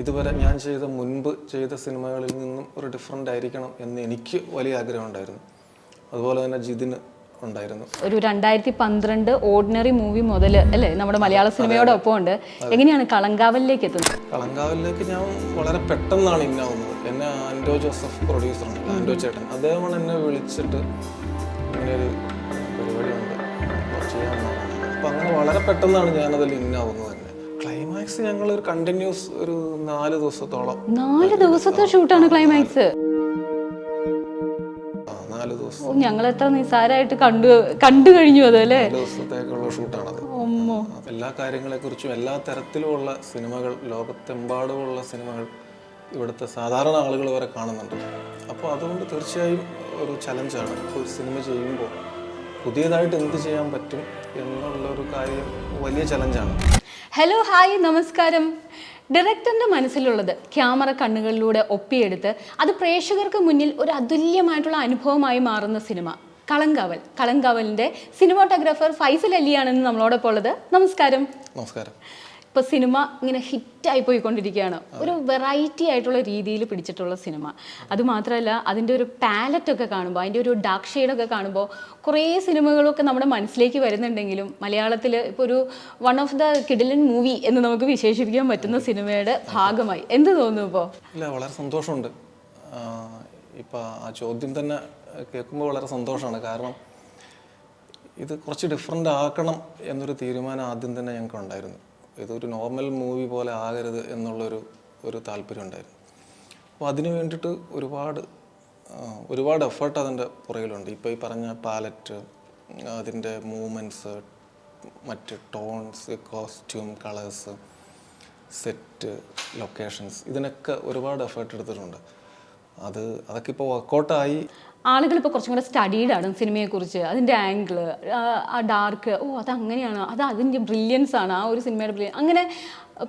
ഇതുവരെ ഞാൻ മുൻപ് ചെയ്ത സിനിമകളിൽ നിന്നും ഒരു ഡിഫറൻ്റ് ആയിരിക്കണം എന്ന് എനിക്ക് വലിയ ആഗ്രഹം ഉണ്ടായിരുന്നു. അതുപോലെ തന്നെ ജിതിന് ഉണ്ടായിരുന്നു. ഒരു 2012 ഓർഡിനറി മൂവി മുതൽ അല്ലേ നമ്മുടെ മലയാള സിനിമയോടൊപ്പം ഉണ്ട്. എങ്ങനെയാണ് കളങ്കാവലിലേക്ക് എത്തുന്നത്? കളങ്കാവലിലേക്ക് ഞാൻ വളരെ പെട്ടെന്നാണ് ഇന്നാവുന്നത്. എന്നെ ആൻഡോ ജോസഫ് പ്രൊഡ്യൂസറുണ്ട്, ആൻഡോ ചേട്ടൻ, അദ്ദേഹമാണ് എന്നെ വിളിച്ചിട്ട് ഇങ്ങനെ ഒരു പരിപാടിയുണ്ട് ചെയ്യാമെന്ന് പറഞ്ഞത്. അപ്പം അങ്ങനെ വളരെ പെട്ടെന്നാണ് ഞാനതിൽ ഇന്നാവുന്നത് തന്നെ. ക്ലൈമാക്സ് ഞങ്ങളൊരു കണ്ടിന്യൂസ് ഒരു 4 ദിവസത്തോളം. 4 ദിവസത്തെ ഷൂട്ടാണ് ക്ലൈമാക്സ്. 4 ദിവസം ഞങ്ങൾ എത്ര നിസ്സാരമായിട്ട് കണ്ടു കഴിഞ്ഞു. അതല്ലേ 4 ദിവസത്തേക്കുള്ള ഷൂട്ടാണത്. എല്ലാ കാര്യങ്ങളെക്കുറിച്ചും എല്ലാ തരത്തിലുമുള്ള സിനിമകൾ, ലോകത്തെമ്പാടുമുള്ള സിനിമകൾ ഇവിടുത്തെ സാധാരണ ആളുകൾ വരെ കാണുന്നുണ്ട്. അപ്പോൾ അതുകൊണ്ട് തീർച്ചയായും ഒരു ചലഞ്ചാണ്. ഒരു സിനിമ ചെയ്യുമ്പോൾ പുതിയതായിട്ട് എന്ത് ചെയ്യാൻ പറ്റും എന്നുള്ളൊരു കാര്യം വലിയ ചലഞ്ചാണ്. ഹലോ, ഹായ്, നമസ്കാരം. ഡയറക്ടറിൻ്റെ മനസ്സിലുള്ളത് ക്യാമറ കണ്ണുകളിലൂടെ ഒപ്പിയെടുത്ത് അത് പ്രേക്ഷകർക്ക് മുന്നിൽ ഒരു അതുല്യമായിട്ടുള്ള അനുഭവമായി മാറുന്ന സിനിമ കളങ്കാവലിൻ്റെ സിനിമാറ്റോഗ്രാഫർ ഫൈസൽ അലിയാണെന്ന് നമ്മളോടൊപ്പം ഉള്ളത്. നമസ്കാരം. നമസ്കാരം. ഇപ്പോൾ സിനിമ ഇങ്ങനെ ഹിറ്റായി പോയിക്കൊണ്ടിരിക്കുകയാണ്. ഒരു വെറൈറ്റി ആയിട്ടുള്ള രീതിയിൽ പിടിച്ചിട്ടുള്ള സിനിമ. അതുമാത്രമല്ല, അതിൻ്റെ ഒരു പാലറ്റൊക്കെ കാണുമ്പോൾ, അതിൻ്റെ ഒരു ഡാർക്ക് ഷെയ്ഡൊക്കെ കാണുമ്പോൾ കുറേ സിനിമകളൊക്കെ നമ്മുടെ മനസ്സിലേക്ക് വരുന്നുണ്ടെങ്കിലും മലയാളത്തിൽ ഇപ്പോൾ ഒരു വൺ ഓഫ് ദ കിഡിലൻ മൂവി എന്ന് നമുക്ക് വിശേഷിപ്പിക്കാൻ പറ്റുന്ന സിനിമയുടെ ഭാഗമായി എന്ത് തോന്നുന്നു ഇപ്പോൾ? ഇല്ല, വളരെ സന്തോഷമുണ്ട്. ഇപ്പം ആ ചോദ്യം തന്നെ കേൾക്കുമ്പോൾ വളരെ സന്തോഷമാണ്. കാരണം ഇത് കുറച്ച് ഡിഫറെൻ്റ് ആക്കണം എന്നൊരു തീരുമാനം ആദ്യം തന്നെ ഞങ്ങൾക്ക് ഉണ്ടായിരുന്നു. ഇതൊരു നോർമൽ മൂവി പോലെ ആകരുത് എന്നുള്ളൊരു താല്പര്യം ഉണ്ടായിരുന്നു. അപ്പോൾ അതിന് വേണ്ടിയിട്ട് ഒരുപാട് എഫേർട്ട് അതിൻ്റെ പുറകിലുണ്ട്. ഇപ്പോൾ ഈ പറഞ്ഞ പാലറ്റ്, അതിൻ്റെ മൂവ്മെൻറ്റ്സ്, മറ്റ് tones, costume, colours, set, locations, ഇതിനൊക്കെ ഒരുപാട് എഫേർട്ട് എടുത്തിട്ടുണ്ട്. അതൊക്കെ ഇപ്പോൾ വർക്കൗട്ടായി. ആളുകൾ ഇപ്പോൾ കുറച്ചും കൂടെ സ്റ്റഡീഡാണ് സിനിമയെക്കുറിച്ച്. അതിൻ്റെ ആംഗിള്, ആ ഡാർക്ക്, അതങ്ങനെയാണ്, അതിൻ്റെ ബ്രില്യൻസ് ആണ്, ആ ഒരു സിനിമയുടെ ബ്രില്യൻ. അങ്ങനെ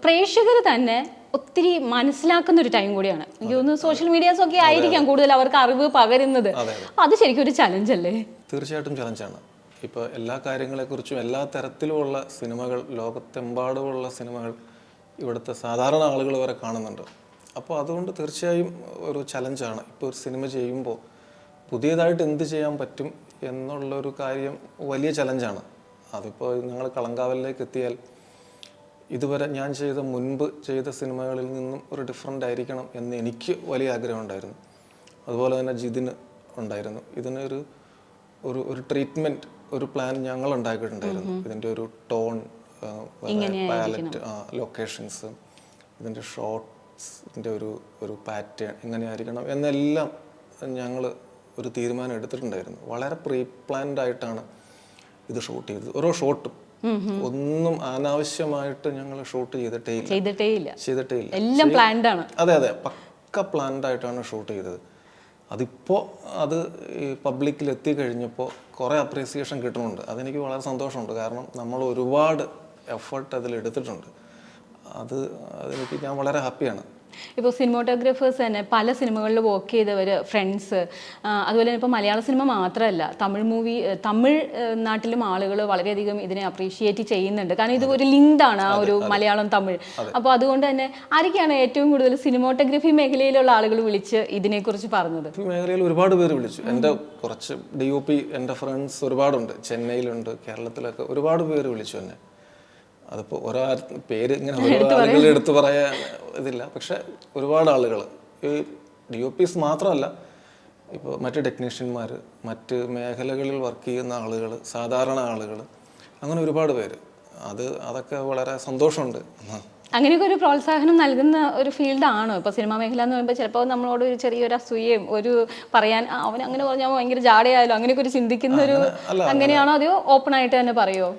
പ്രേക്ഷകർ തന്നെ ഒത്തിരി മനസ്സിലാക്കുന്ന ഒരു ടൈം കൂടിയാണ്. എനിക്ക് തോന്നുന്നു സോഷ്യൽ മീഡിയാസൊക്കെ ആയിരിക്കാം കൂടുതൽ അവർക്ക് അറിവ് പകരുന്നത്. അപ്പോൾ അത് ശരിക്കും ഒരു ചലഞ്ചല്ലേ? തീർച്ചയായിട്ടും ചലഞ്ചാണ്. ഇപ്പോൾ എല്ലാ കാര്യങ്ങളെക്കുറിച്ചും എല്ലാ തരത്തിലുമുള്ള സിനിമകൾ, ലോകത്തെമ്പാടുമുള്ള സിനിമകൾ ഇവിടുത്തെ സാധാരണ ആളുകൾ വരെ കാണുന്നുണ്ട്. അപ്പോൾ അതുകൊണ്ട് തീർച്ചയായും ഒരു ചലഞ്ചാണ്. ഇപ്പോൾ ഒരു സിനിമ ചെയ്യുമ്പോൾ പുതിയതായിട്ട് എന്ത് ചെയ്യാൻ പറ്റും എന്നുള്ളൊരു കാര്യം വലിയ ചലഞ്ചാണ്. അതിപ്പോൾ ഞങ്ങൾ കളങ്കാവലിലേക്ക് എത്തിയാൽ ഇതുവരെ ഞാൻ മുൻപ് ചെയ്ത സിനിമകളിൽ നിന്നും ഒരു ഡിഫറൻ്റ് ആയിരിക്കണം എന്ന് എനിക്ക് വലിയ ആഗ്രഹം ഉണ്ടായിരുന്നു. അതുപോലെ തന്നെ ജിതിന് ഉണ്ടായിരുന്നു. ഇതിനൊരു ഒരു ട്രീറ്റ്മെൻറ്റ്, ഒരു പ്ലാൻ ഞങ്ങൾ ഉണ്ടാക്കിയിട്ടുണ്ടായിരുന്നു. ഇതിൻ്റെ ഒരു ടോൺ, പാലറ്റ്, ലൊക്കേഷൻസ്, ഇതിൻ്റെ ഷോട്ട്സ്, ഇതിൻ്റെ ഒരു പാറ്റേൺ എങ്ങനെയായിരിക്കണം എന്നെല്ലാം ഞങ്ങൾ ഒരു തീരുമാനം എടുത്തിട്ടുണ്ടായിരുന്നു. വളരെ പ്രീ പ്ലാൻഡ് ആയിട്ടാണ് ഇത് ഷൂട്ട് ചെയ്തത്. ഓരോ ഷോട്ടും ഒന്നും അനാവശ്യമായിട്ട് ഞങ്ങൾ ഷൂട്ട് ചെയ്തിട്ടേ ഇല്ല. എല്ലാം പ്ലാൻഡ് ആണ്. അതെ, പക്ക പ്ലാൻഡ് ആയിട്ടാണ് ഷൂട്ട് ചെയ്തത്. അതിപ്പോൾ അത് ഈ പബ്ലിക്കിൽ എത്തിക്കഴിഞ്ഞപ്പോൾ കുറേ അപ്രീസിയേഷൻ കിട്ടുന്നുണ്ട്. അതെനിക്ക് വളരെ സന്തോഷമുണ്ട്. കാരണം നമ്മൾ ഒരുപാട് എഫേർട്ട് അതിൽ എടുത്തിട്ടുണ്ട്. അതെനിക്ക് ഞാൻ വളരെ ഹാപ്പിയാണ്. ഇപ്പോൾ സിനിമാറ്റോഗ്രാഫേഴ്സ് തന്നെ പല സിനിമകളിൽ വർക്ക് ചെയ്തവർ, ഫ്രണ്ട്സ്, അതുപോലെ തന്നെ ഇപ്പോൾ മലയാള സിനിമ മാത്രമല്ല, തമിഴ് നാട്ടിലും ആളുകൾ വളരെയധികം ഇതിനെ അപ്രീഷിയേറ്റ് ചെയ്യുന്നുണ്ട്. കാരണം ഇത് ഒരു ലിങ്ക്ഡ് ആണ്, ആ ഒരു മലയാളം തമിഴ്. അപ്പോൾ അതുകൊണ്ട് തന്നെ ആരൊക്കെയാണ് ഏറ്റവും കൂടുതൽ സിനിമാറ്റോഗ്രഫി മേഖലയിലുള്ള ആളുകൾ വിളിച്ച് ഇതിനെക്കുറിച്ച് പറഞ്ഞത്? മേഖലയിൽ ഒരുപാട് പേര് വിളിച്ചു. എൻ്റെ കുറച്ച് DOP എൻ്റെ ഫ്രണ്ട്സ് ഒരുപാടുണ്ട്. ചെന്നൈയിലുണ്ട്, കേരളത്തിലൊക്കെ ഒരുപാട് പേര് വിളിച്ചു എന്നെ. അതിപ്പോൾ ഓരോ പേര് ഇങ്ങനെ ഓരോ ആളുകൾ എടുത്തു പറയാൻ ഇതില്ല. പക്ഷെ ഒരുപാട് ആളുകൾ, ഈ DOPs മാത്രമല്ല, ഇപ്പോൾ മറ്റ് ടെക്നീഷ്യന്മാർ, മറ്റ് മേഖലകളിൽ വർക്ക് ചെയ്യുന്ന ആളുകൾ, സാധാരണ ആളുകൾ, അങ്ങനെ ഒരുപാട് പേര്. അതൊക്കെ വളരെ സന്തോഷമുണ്ട്. അങ്ങനെയൊക്കെ ഒരു പ്രോത്സാഹനം നൽകുന്ന ഒരു ഫീൽഡാണോ ഇപ്പോൾ സിനിമാ മേഖല എന്ന് പറയുമ്പോൾ? ചിലപ്പോൾ നമ്മളോട് ഒരു ചെറിയൊരു അസൂയയും പറയാൻ അവൻ അങ്ങനെ പറഞ്ഞാൽ ഭയങ്കര ജാടയായാലോ അങ്ങനെയൊക്കെ ഒരു ചിന്തിക്കുന്ന ഒരു, അങ്ങനെയാണോ അതെയോ ഓപ്പൺ ആയിട്ട് തന്നെ പറയുമോ?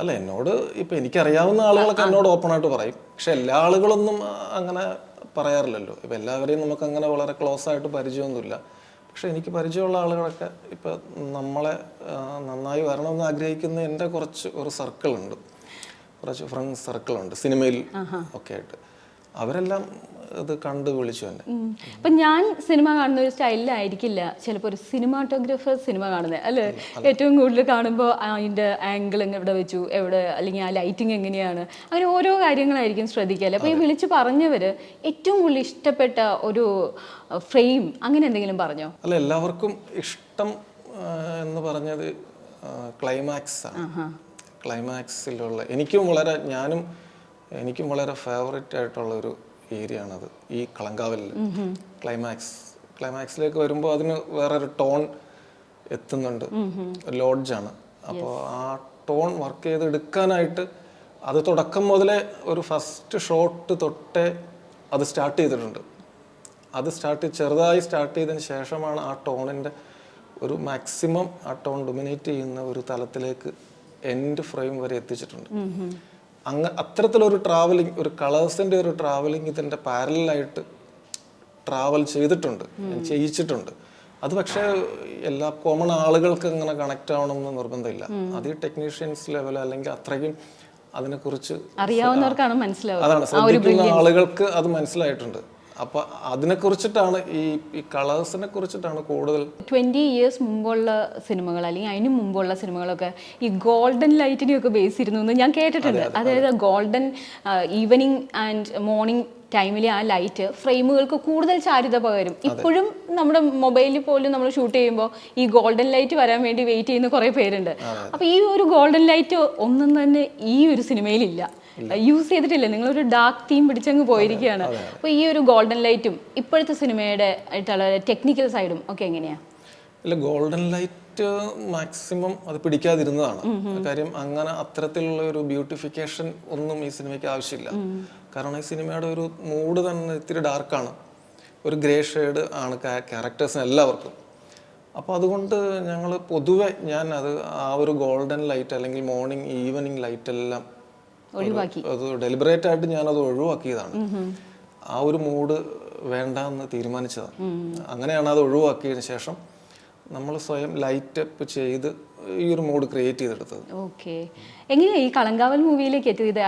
അല്ല, എന്നോട് ഇപ്പം എനിക്കറിയാവുന്ന ആളുകളൊക്കെ എന്നോട് ഓപ്പണായിട്ട് പറയും. പക്ഷെ എല്ലാ ആളുകളൊന്നും അങ്ങനെ പറയാറില്ലല്ലോ. ഇപ്പം എല്ലാവരെയും നമുക്ക് അങ്ങനെ വളരെ ക്ലോസ് ആയിട്ട് പരിചയമൊന്നുമില്ല. പക്ഷെ എനിക്ക് പരിചയമുള്ള ആളുകളൊക്കെ ഇപ്പം നമ്മളെ നന്നായി വരണമെന്ന് ആഗ്രഹിക്കുന്ന എൻ്റെ ഒരു സർക്കിളുണ്ട്, കുറച്ച് ഫ്രണ്ട്സ് സർക്കിളുണ്ട് സിനിമയിൽ ഒക്കെ ആയിട്ട്. അവരെല്ലാം ഇത് കണ്ട് വിളിച്ചു തന്നെ. ഇപ്പം ഞാൻ സിനിമ കാണുന്ന ഒരു സ്റ്റൈലിലായിരിക്കില്ല ചിലപ്പോൾ ഒരു സിനിമാറ്റോഗ്രാഫർ സിനിമ കാണുന്നത് അല്ലേ? ഏറ്റവും കൂടുതൽ കാണുമ്പോൾ അതിൻ്റെ ആംഗിൾ എവിടെ വെച്ചു, എവിടെ, അല്ലെങ്കിൽ ആ ലൈറ്റിംഗ് എങ്ങനെയാണ്, അങ്ങനെ ഓരോ കാര്യങ്ങളായിരിക്കും ശ്രദ്ധിക്കുക. അപ്പോൾ ഈ വിളിച്ച് പറഞ്ഞവർ ഏറ്റവും കൂടുതൽ ഇഷ്ടപ്പെട്ട ഒരു ഫ്രെയിം അങ്ങനെ എന്തെങ്കിലും പറഞ്ഞോ? അല്ല, എല്ലാവർക്കും ഇഷ്ടം എന്ന് പറഞ്ഞത് ക്ലൈമാക്സ് ആണ്. ക്ലൈമാക്സിലുള്ള എനിക്കും വളരെ ഫേവറേറ്റ് ആയിട്ടുള്ള ഒരു ഏരിയ ആണത് ഈ കളങ്കാവലിൽ. ക്ലൈമാക്സിലേക്ക് വരുമ്പോൾ അതിന് വേറൊരു ടോൺ എത്തുന്നുണ്ട്, ലോഡ്ജാണ്. അപ്പോൾ ആ ടോൺ വർക്ക് ചെയ്തെടുക്കാനായിട്ട് അത് തുടക്കം മുതലേ ഒരു ഫസ്റ്റ് ഷോട്ട് തൊട്ടേ അത് സ്റ്റാർട്ട് ചെയ്തിട്ടുണ്ട്. അത് ചെറുതായി സ്റ്റാർട്ട് ചെയ്തതിന് ശേഷമാണ് ആ ടോണിൻ്റെ ഒരു മാക്സിമം ആ ടോൺ ഡൊമിനേറ്റ് ചെയ്യുന്ന ഒരു തലത്തിലേക്ക് എൻഡ് ഫ്രെയിം വരെ എത്തിച്ചിട്ടുണ്ട്. അത്തരത്തിലൊരു ട്രാവലിംഗ്, ഒരു കളേഴ്സിൻ്റെ ഒരു ട്രാവലിംഗ് ഇതിൻ്റെ പാരലായിട്ട് ട്രാവൽ ചെയ്യിച്ചിട്ടുണ്ട്. അത് പക്ഷേ എല്ലാ കോമൺ ആളുകൾക്ക് അങ്ങനെ കണക്ട് ആവണമെന്ന് നിർബന്ധമില്ല. അത് ഈ ടെക്നീഷ്യൻസ് ലെവൽ അല്ലെങ്കിൽ അത്രയ്ക്കും അതിനെക്കുറിച്ച് അറിയാവുന്നവർക്കാണ് മനസ്സിലാവുക. അതാണ്, ശ്രദ്ധിക്കുന്ന ആളുകൾക്ക് അത് മനസ്സിലായിട്ടുണ്ട്. അപ്പോൾ അതിനെക്കുറിച്ചിട്ടാണ് ഈ കളേഴ്സിനെ കുറിച്ചിട്ടാണ് കൂടുതൽ. 20 years മുമ്പുള്ള സിനിമകൾ അല്ലെങ്കിൽ അതിന് മുമ്പുള്ള സിനിമകളൊക്കെ ഈ ഗോൾഡൻ ലൈറ്റിനെയൊക്കെ ബേസ് ചെയ്തിരുന്നു എന്ന് ഞാൻ കേട്ടിട്ടുണ്ട്. അതായത് ഗോൾഡൻ ഈവനിങ് ആൻഡ് മോർണിംഗ് ടൈമിലെ ആ ലൈറ്റ് ഫ്രെയിമുകൾക്ക് കൂടുതൽ ചാരുത പകരും. ഇപ്പോഴും നമ്മുടെ മൊബൈലിൽ പോലും നമ്മൾ ഷൂട്ട് ചെയ്യുമ്പോൾ ഈ ഗോൾഡൻ ലൈറ്റ് വരാൻ വേണ്ടി വെയിറ്റ് ചെയ്യുന്ന കുറേ പേരുണ്ട്. അപ്പോൾ ഈ ഒരു ഗോൾഡൻ ലൈറ്റ് ഒന്നും തന്നെ ഈ ഒരു സിനിമയിലില്ല, യൂസ് ചെയ്തിട്ടില്ല. നിങ്ങളൊരു ഡാർക്ക് തീം പിടിച്ചങ്ങ് പോയിരിക്കുകയാണ്. അപ്പോൾ ഈ ഒരു ഗോൾഡൻ ലൈറ്റും ഇപ്പോഴത്തെ സിനിമയുടെ ആയിട്ടുള്ള ടെക്നിക്കൽ സൈഡും ഒക്കെ എങ്ങനെയാണ്? ഇല്ല, ഗോൾഡൻ ലൈറ്റ് മാക്സിമം അത് പിടിക്കാതിരുന്നതാണ് കാര്യം. അങ്ങനെ അത്തരത്തിലുള്ള ഒരു ബ്യൂട്ടിഫിക്കേഷൻ ഒന്നും ഈ സിനിമയ്ക്ക് ആവശ്യമില്ല. കാരണം ഈ സിനിമയുടെ ഒരു മൂഡ് തന്നെ ഇത്തിരി ഡാർക്കാണ്, ഒരു ഗ്രേ ഷെയ്ഡ് ആണ് ക്യാരക്ടേഴ്സിന് എല്ലാവർക്കും. അപ്പോൾ അതുകൊണ്ട് ഞങ്ങൾ പൊതുവെ അത് ആ ഒരു ഗോൾഡൻ ലൈറ്റ് അല്ലെങ്കിൽ മോർണിംഗ് ഈവനിങ് ലൈറ്റ് എല്ലാം അത് ഡെലിബറേറ്റ് ആയിട്ട് ഞാനത് ഒഴിവാക്കിയതാണ്. ആ ഒരു മൂഡ് വേണ്ട എന്ന് തീരുമാനിച്ചതാണ്. അങ്ങനെയാണ് അത് ഒഴിവാക്കിയതിന് ശേഷം നമ്മൾ സ്വയം ലൈറ്റ് അപ്പ് ചെയ്ത് ഈ ഒരു മൂഡ് ക്രിയേറ്റ് ചെയ്തെടുത്തത്. ഓക്കെ, എങ്ങനെയാണ് ഈ കളങ്കാവൽ മൂവിയിലേക്ക് എത്തിയത്?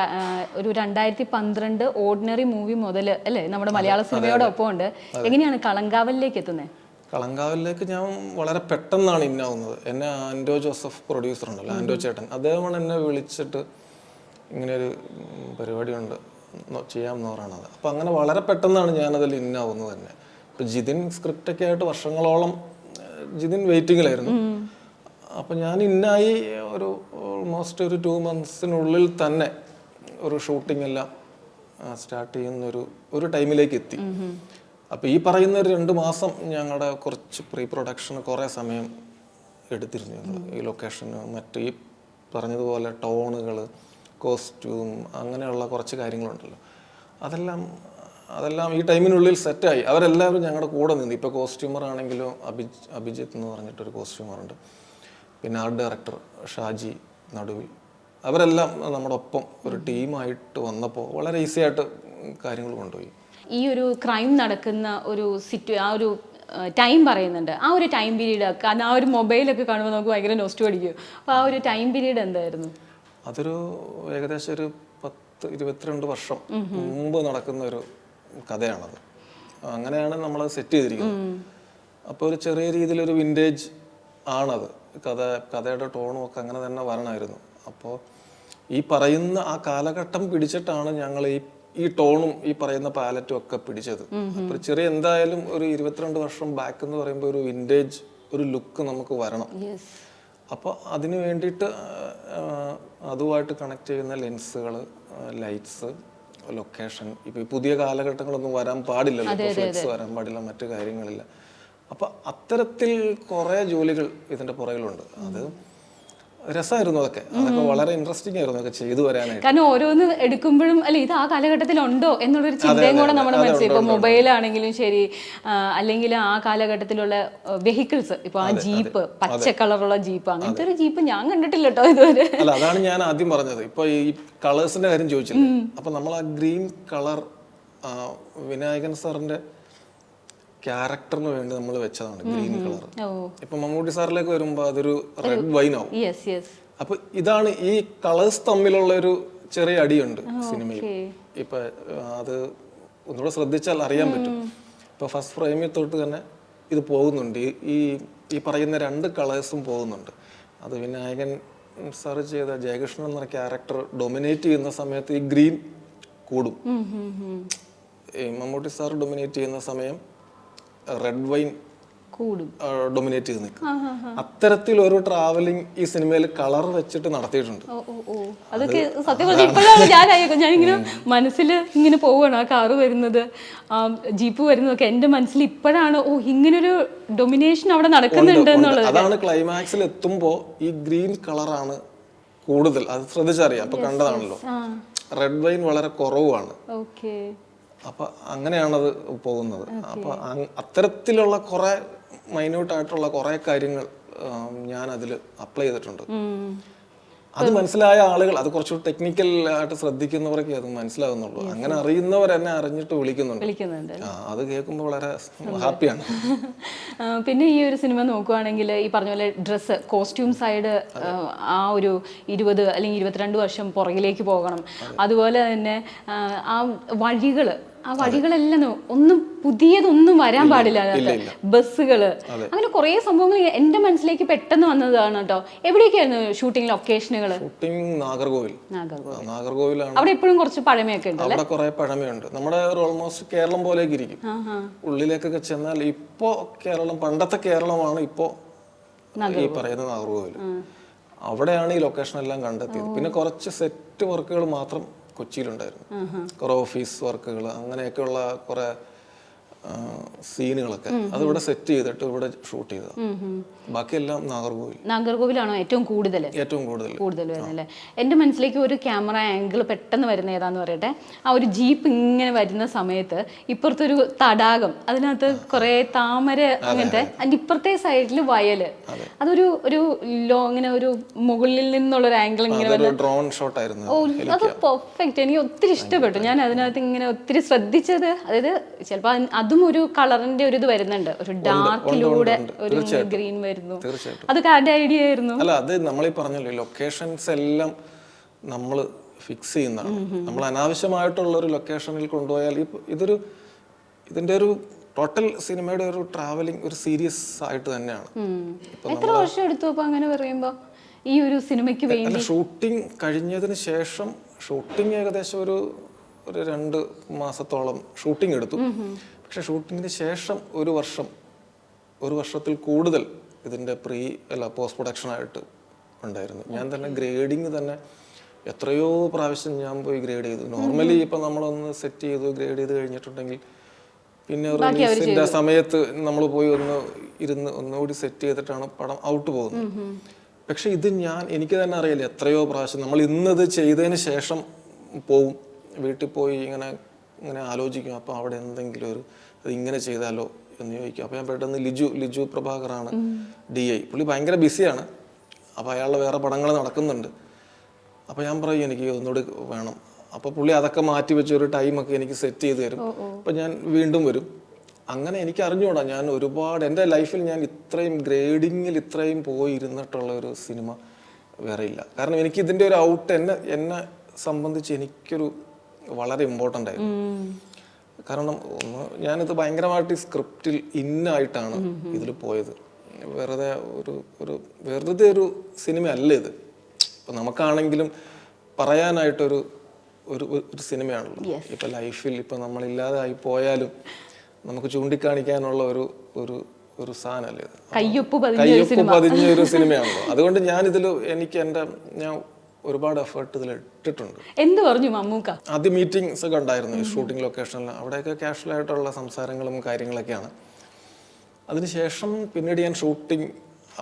ഒരു 2012 ഓർഡിനറി മൂവി മുതൽ അല്ലേ നമ്മുടെ മലയാള സിനിമയോടൊപ്പം ഉണ്ട്. എങ്ങനെയാണ് കളങ്കാവലിലേക്ക് എത്തുന്നത്? കളങ്കാവലിലേക്ക് ഞാൻ വളരെ പെട്ടെന്നാണ് ഇന്നാവുന്നത്. എന്നെ ആൻഡോ ജോസഫ് പ്രൊഡ്യൂസർ ഉണ്ടല്ലോ, ആൻഡോ ചേട്ടൻ, അദ്ദേഹമാണ് എന്നെ വിളിച്ചിട്ട് ഇങ്ങനെയൊരു പരിപാടിയുണ്ട് ചെയ്യാമെന്ന് പറയണത്. അപ്പം അങ്ങനെ വളരെ പെട്ടെന്നാണ് ഞാനതിൽ ഇന്നാവുന്നത് തന്നെ. ഇപ്പം ജിതിൻ സ്ക്രിപ്റ്റൊക്കെ ആയിട്ട് വർഷങ്ങളോളം ജിതിൻ വെയിറ്റിങ്ങിലായിരുന്നു. അപ്പം ഞാൻ ഇന്നായി ഒരു ഓൾമോസ്റ്റ് ഒരു 2 months തന്നെ ഒരു ഷൂട്ടിംഗ് എല്ലാം സ്റ്റാർട്ട് ചെയ്യുന്ന ഒരു ടൈമിലേക്ക് എത്തി. അപ്പോൾ ഈ പറയുന്ന ഒരു 2 മാസം ഞങ്ങളുടെ കുറച്ച് പ്രീ പ്രൊഡക്ഷന് കുറേ സമയം എടുത്തിരുന്നു. ഈ ലൊക്കേഷന് മറ്റ് ഈ പറഞ്ഞതുപോലെ ടോണുകൾ, കോസ്റ്റ്യൂം, അങ്ങനെയുള്ള കുറച്ച് കാര്യങ്ങളുണ്ടല്ലോ, അതെല്ലാം ഈ ടൈമിനുള്ളിൽ സെറ്റായി. അവരെല്ലാവരും ഞങ്ങളുടെ കൂടെ നിന്ന്. ഇപ്പോൾ കോസ്റ്റ്യൂമർ ആണെങ്കിലും അഭിജിത്ത് എന്ന് പറഞ്ഞിട്ടൊരു കോസ്റ്റ്യൂമറുണ്ട്, പിന്നെ ആർട്ട് ഡയറക്ടർ ഷാജി നടുവിൽ, അവരെല്ലാം നമ്മുടെ ഒപ്പം ഒരു ടീമായിട്ട് വന്നപ്പോൾ വളരെ ഈസി ആയിട്ട് കാര്യങ്ങൾ കൊണ്ടുപോയി. ഈ ഒരു ക്രൈം നടക്കുന്ന ആ ഒരു ടൈം പറയുന്നുണ്ട്. ആ ഒരു ടൈം പീരീഡ്, കാരണം ആ ഒരു മൊബൈലൊക്കെ കാണുമ്പോൾ നമുക്ക് ഭയങ്കര നോസ്റ്റ് അടിക്കും. അപ്പോൾ ആ ഒരു ടൈം പീരീഡ് എന്തായിരുന്നു? അതൊരു ഏകദേശം ഒരു 10-22 വർഷം മുമ്പ് നടക്കുന്ന ഒരു കഥയാണത്. അങ്ങനെയാണ് നമ്മളത് സെറ്റ് ചെയ്തിരിക്കുന്നത്. അപ്പോൾ ഒരു ചെറിയ രീതിയിലൊരു വിൻറ്റേജ് ആണത്. കഥയുടെ ടോണും ഒക്കെ അങ്ങനെ തന്നെ വരണമായിരുന്നു. അപ്പോൾ ഈ പറയുന്ന ആ കാലഘട്ടം പിടിച്ചിട്ടാണ് ഞങ്ങൾ ഈ ടോണും ഈ പറയുന്ന പാലറ്റും ഒക്കെ പിടിച്ചത്. അപ്പോൾ ചെറിയ എന്തായാലും ഒരു 22 വർഷം ബാക്ക് എന്ന് പറയുമ്പോൾ ഒരു വിൻറ്റേജ് ഒരു ലുക്ക് നമുക്ക് വരണം. അപ്പോൾ അതിന് വേണ്ടിയിട്ട് അതുമായിട്ട് കണക്ട് ചെയ്യുന്ന ലെൻസുകൾ, ലൈറ്റ്സ്, ലൊക്കേഷൻ, ഇപ്പോൾ ഈ പുതിയ കാലഘട്ടങ്ങളൊന്നും വരാൻ പാടില്ലല്ലോ, ഫ്ലെക്സ് വരാൻ പാടില്ല, മറ്റു കാര്യങ്ങളില്ല. അപ്പോൾ അത്തരത്തിൽ കുറേ ജോലികൾ ഇതിൻ്റെ പുറകിലുണ്ട്. അത് രസമായിരുന്നു. അതൊക്കെ വളരെ ഇൻട്രസ്റ്റിംഗ് ആയിരുന്നു അതൊക്കെ ചെയ്തു വരാനായിട്ട്. കാരണം ഓരോന്ന് എടുക്കുമ്പോഴും അല്ലെ ഇത് ആ കാലഘട്ടത്തിലുണ്ടോ എന്നുള്ളൊരു ചിന്തയും കൂടെ നമ്മുടെ മനസ്സിൽ, ഇപ്പൊ മൊബൈലാണെങ്കിലും ശരി, അല്ലെങ്കിൽ ആ കാലഘട്ടത്തിലുള്ള വെഹിക്കിൾസ്, ഇപ്പൊ ആ ജീപ്പ്, പച്ച കളറുള്ള ജീപ്പ്, അങ്ങനത്തെ ഒരു ജീപ്പ് ഞാൻ കണ്ടിട്ടില്ല കേട്ടോ ഇതുവരെ. അല്ല, അതാണ് ഞാൻ ആദ്യം പറഞ്ഞത്. ഇപ്പൊ ഈ കളേഴ്സിന്റെ കാര്യം ചോദിച്ചില്ലേ, അപ്പൊ നമ്മൾ ആ ഗ്രീൻ കളർ വിനായകൻ സാറിന്റെ ക്യാരക്ടറിന് വേണ്ടി നമ്മൾ വെച്ചതാണ് ഗ്രീൻ കളർ. ഇപ്പൊ മമ്മൂട്ടി സാറിലേക്ക് വരുമ്പോ അതൊരു റെഡ് വൈൻ ആവും. അപ്പൊ ഇതാണ് ഈ കളേഴ്സ് തമ്മിലുള്ള ഒരു ചെറിയ അടിയുണ്ട് സിനിമയിൽ. ഇപ്പൊ അത് ഒന്നുകൂടെ ശ്രദ്ധിച്ചാൽ അറിയാൻ പറ്റും. ഇപ്പോൾ ഫസ്റ്റ് ഫ്രെയിമിൽ തൊട്ട് തന്നെ ഇത് പോകുന്നുണ്ട്, ഈ ഈ പറയുന്ന 2 കളേഴ്സും പോകുന്നുണ്ട്. അത് വിനായകൻ സാർ ചെയ്ത ജയകൃഷ്ണൻ എന്ന ക്യാരക്ടർ ഡൊമിനേറ്റ് ചെയ്യുന്ന സമയത്ത് ഈ ഗ്രീൻ കൂടും. ഈ മമ്മൂട്ടി സാർ ഡൊമിനേറ്റ് ചെയ്യുന്ന സമയം റെഡ് വൈൻ കൂടും, ഡൊമിനേറ്റ് ചെയ്ത് നിൽക്കും. അത്തരത്തിലൊരു ട്രാവലിംഗ് ഈ സിനിമയിൽ കളർ വെച്ചിട്ട് നടത്തിയിട്ടുണ്ട്. അതൊക്കെ സത്യം പറഞ്ഞാൽ ഇപ്പോഴാണ് ഞാനിങ്ങനെ മനസ്സിൽ ഇങ്ങനെ പോവുകയാണ്, ആ കാറ് വരുന്നത്, ആ ജീപ്പ് വരുന്നതൊക്കെ എൻ്റെ മനസ്സിൽ ഇപ്പോഴാണ് ഇങ്ങനൊരു ഡൊമിനേഷൻ അവിടെ നടക്കുന്നുണ്ട് എന്നുള്ളത്. അതാണ് ക്ലൈമാക്സിൽ എത്തുമ്പോൾ ഈ ഗ്രീൻ കളറാണ് കൂടുതൽ, അത് ശ്രദ്ധിച്ചറിയാം. അപ്പൊ കണ്ടതാണല്ലോ, റെഡ് വൈൻ വളരെ കുറവാണ്. അപ്പൊ അങ്ങനെയാണത് പോകുന്നത്. അപ്പൊ അത്തരത്തിലുള്ള കുറെ മൈന്യൂട്ടായിട്ടുള്ള കുറെ കാര്യങ്ങൾ ഞാൻ അതിൽ അപ്ലൈ ചെയ്തിട്ടുണ്ട്. അത് മനസ്സിലായ ആളുകൾ, അത് കുറച്ചുകൂടി ടെക്നിക്കൽ ആയിട്ട് ശ്രദ്ധിക്കുന്നവരൊക്കെ അത് മനസ്സിലാകുന്നുള്ളൂ. അങ്ങനെ അറിയുന്നവർ എന്നെ അറിഞ്ഞിട്ട് വിളിക്കുന്നുണ്ട്. അത് കേൾക്കുമ്പോൾ വളരെ ഹാപ്പിയാണ്. പിന്നെ ഈ ഒരു സിനിമ നോക്കുവാണെങ്കിൽ ഈ പറഞ്ഞ പോലെ ഡ്രസ്സ്, കോസ്റ്റ്യൂം സൈഡ് ആ ഒരു 20 അല്ലെങ്കിൽ 22 വർഷം പുറകിലേക്ക് പോകണം. അതുപോലെ തന്നെ ആ വഴികളെല്ലാം ഒന്നും പുതിയതൊന്നും വരാൻ പാടില്ല. ബസ്സുകള്, അങ്ങനെ കുറെ സംഭവങ്ങൾ എന്റെ മനസ്സിലേക്ക് പെട്ടെന്ന് വന്നതാണ് കേട്ടോ. എവിടെയൊക്കെയായിരുന്നു ഷൂട്ടിംഗ് ലൊക്കേഷനുകൾ? ഷൂട്ടിംഗ് നാഗർകോവിലാണ്. അവിടെ എപ്പോഴും കുറച്ച് പഴമയൊക്കെ ഉണ്ട്. അവിടെ കുറെ പഴമയുണ്ട്. നമ്മുടെ ഓൾമോസ്റ്റ് കേരളം പോലെയൊക്കെ ഇരിക്കും. ഉള്ളിലേക്കൊക്കെ ചെന്നാൽ ഇപ്പോ കേരളം, പണ്ടത്തെ കേരളമാണ് ഇപ്പോ ഈ പറയുന്ന നാഗർകോവിൽ. അവിടെയാണ് ഈ ലൊക്കേഷൻ എല്ലാം കണ്ടെത്തിയത്. പിന്നെ കുറച്ച് സെറ്റ് വർക്കുകൾ മാത്രം കൊച്ചിയിലുണ്ടായിരുന്നു. കുറെ ഓഫീസ് വർക്കുകൾ, അങ്ങനെയൊക്കെയുള്ള കുറെ സീനുകളൊക്കെ അതിവിടെ സെറ്റ് ചെയ്തിട്ട് ഇവിടെ ഷൂട്ട് ചെയ്തത്. ബാക്കിയെല്ലാം നാഗർകോവിലാണോ ഏറ്റവും കൂടുതൽ വരുന്നല്ലേ? എൻ്റെ മനസ്സിലേക്ക് ഒരു ക്യാമറ ആംഗിൾ പെട്ടെന്ന് വരുന്ന ഏതാന്ന് പറയട്ടെ. ആ ഒരു ജീപ്പ് ഇങ്ങനെ വരുന്ന സമയത്ത് ഇപ്പുറത്തൊരു തടാകം, അതിനകത്ത് കുറെ താമര, അങ്ങനത്തെ അതിൻ്റെ ഇപ്പുറത്തെ സൈഡിൽ വയല്, അതൊരു ഇങ്ങനെ ഒരു മുകളിൽ നിന്നുള്ളൊരു ആംഗിൾ ഇങ്ങനെ വരുന്ന ഡ്രോൺ ഷോട്ട് ആയിരുന്നു. അത് പെർഫെക്റ്റ്. എനിക്ക് ഒത്തിരി ഇഷ്ടപ്പെട്ടു. ഞാൻ അതിനകത്ത് ഇങ്ങനെ ഒത്തിരി ശ്രദ്ധിച്ചത്, അതായത് ചിലപ്പോൾ അതും ഒരു കളറിന്റെ ഒരു ഇത് വരുന്നുണ്ട്, ഒരു ഡാർക്കിലൂടെ ഒരു ഗ്രീൻ വരുന്നു. അതൊക്കെ ആരുടെ ഐഡിയ ആയിരുന്നു? അല്ല, അത് നമ്മളീ പറഞ്ഞല്ലോ, ലൊക്കേഷൻസ് എല്ലാം നമ്മൾ ഫിക്സ് ചെയ്യുന്നതാണ്. നമ്മൾ അനാവശ്യമായിട്ടുള്ള ഒരു ലൊക്കേഷനിൽ കൊണ്ടുപോയാൽ ഇതിന്റെ ഒരു ടോട്ടൽ സിനിമയുടെ ഒരു ട്രാവലിംഗ് ഒരു സീരിയസ് ആയിട്ട് തന്നെയാണ്. എത്ര വർഷം എടുത്തു അപ്പൊ അങ്ങനെ പറയുമ്പോ ഈ ഒരു സിനിമയ്ക്ക് വേണ്ടി? ഷൂട്ടിംഗ് കഴിഞ്ഞതിന് ശേഷം, ഷൂട്ടിംഗ് ഏകദേശം ഒരു 2 മാസത്തോളം ഷൂട്ടിംഗ് എടുത്തു. പക്ഷെ ഷൂട്ടിങ്ങിന് ശേഷം ഒരു വർഷത്തിൽ കൂടുതൽ ഇതിൻ്റെ പോസ്റ്റ് പ്രൊഡക്ഷനായിട്ട് ഉണ്ടായിരുന്നു. ഞാൻ തന്നെ ഗ്രേഡിങ് തന്നെ എത്രയോ പ്രാവശ്യം ഞാൻ പോയി ഗ്രേഡ് ചെയ്തു. നോർമലി ഇപ്പം നമ്മളൊന്ന് സെറ്റ് ചെയ്തു ഗ്രേഡ് ചെയ്ത് കഴിഞ്ഞിട്ടുണ്ടെങ്കിൽ പിന്നെ റിലീസിൻ്റെ സമയത്ത് നമ്മൾ പോയി ഒന്നുകൂടി സെറ്റ് ചെയ്തിട്ടാണ് പടം ഔട്ട് പോകുന്നത്. പക്ഷെ ഇത് എനിക്ക് തന്നെ അറിയില്ല എത്രയോ പ്രാവശ്യം നമ്മൾ ഇന്നത് ചെയ്തതിന് ശേഷം പോവും, വീട്ടിൽ പോയി ഇങ്ങനെ ആലോചിക്കും. അപ്പോൾ അവിടെ എന്തെങ്കിലും അത് ഇങ്ങനെ ചെയ്താലോ എന്ന് ചോദിക്കും. അപ്പോൾ ഞാൻ പെട്ടെന്ന് ലിജു പ്രഭാകറാണ് DI. പുള്ളി ഭയങ്കര ബിസിയാണ്. അപ്പോൾ അയാളുടെ വേറെ പടങ്ങൾ നടക്കുന്നുണ്ട്. അപ്പോൾ ഞാൻ പറയും എനിക്ക് ഒന്നുകൂടി വേണം. അപ്പോൾ പുള്ളി അതൊക്കെ മാറ്റി വെച്ച് ഒരു ടൈമൊക്കെ എനിക്ക് സെറ്റ് ചെയ്ത് തരും. അപ്പോൾ ഞാൻ വീണ്ടും വരും. അങ്ങനെ എനിക്ക് അറിഞ്ഞുകൂടാ, ഞാൻ ഒരുപാട് എൻ്റെ ലൈഫിൽ ഞാൻ ഇത്രയും ഗ്രേഡിങ്ങിൽ ഇത്രയും പോയിരുന്നിട്ടുള്ള ഒരു സിനിമ വേറെ ഇല്ല. കാരണം എനിക്ക് ഇതിൻ്റെ ഒരു ഔട്ട് എന്നെ സംബന്ധിച്ച് എനിക്കൊരു വളരെ ഇമ്പോർട്ടൻ്റ് ആയിരുന്നു. കാരണം ഞാനിത് ഭയങ്കരമായിട്ട് സ്ക്രിപ്റ്റിൽ ഇന്നായിട്ടാണ് ഇതിൽ പോയത്. വെറുതെ ഒരു സിനിമ അല്ല ഇത്. ഇപ്പം നമുക്കാണെങ്കിലും പറയാനായിട്ടൊരു സിനിമയാണല്ലോ. ഇപ്പം ലൈഫിൽ ഇപ്പം നമ്മളില്ലാതായി പോയാലും നമുക്ക് ചൂണ്ടിക്കാണിക്കാനുള്ള ഒരു സാധനമല്ലേ ഇത്. കയ്യൊപ്പ് പതിഞ്ഞ ഒരു സിനിമയാണല്ലോ. അതുകൊണ്ട് ഞാൻ ഒരുപാട് എഫേർട്ട് ഇതിൽ ഇട്ടിട്ടുണ്ട്. എന്ത് പറഞ്ഞു മമ്മൂക്ക? ആദ്യം മീറ്റിംഗ്സ് ഒക്കെ ഉണ്ടായിരുന്നു ഈ ഷൂട്ടിംഗ് ലൊക്കേഷനിൽ. അവിടെയൊക്കെ കാഷ്വൽ ആയിട്ടുള്ള സംസാരങ്ങളും കാര്യങ്ങളൊക്കെയാണ്. അതിനുശേഷം പിന്നീട് ഞാൻ ഷൂട്ടിംഗ്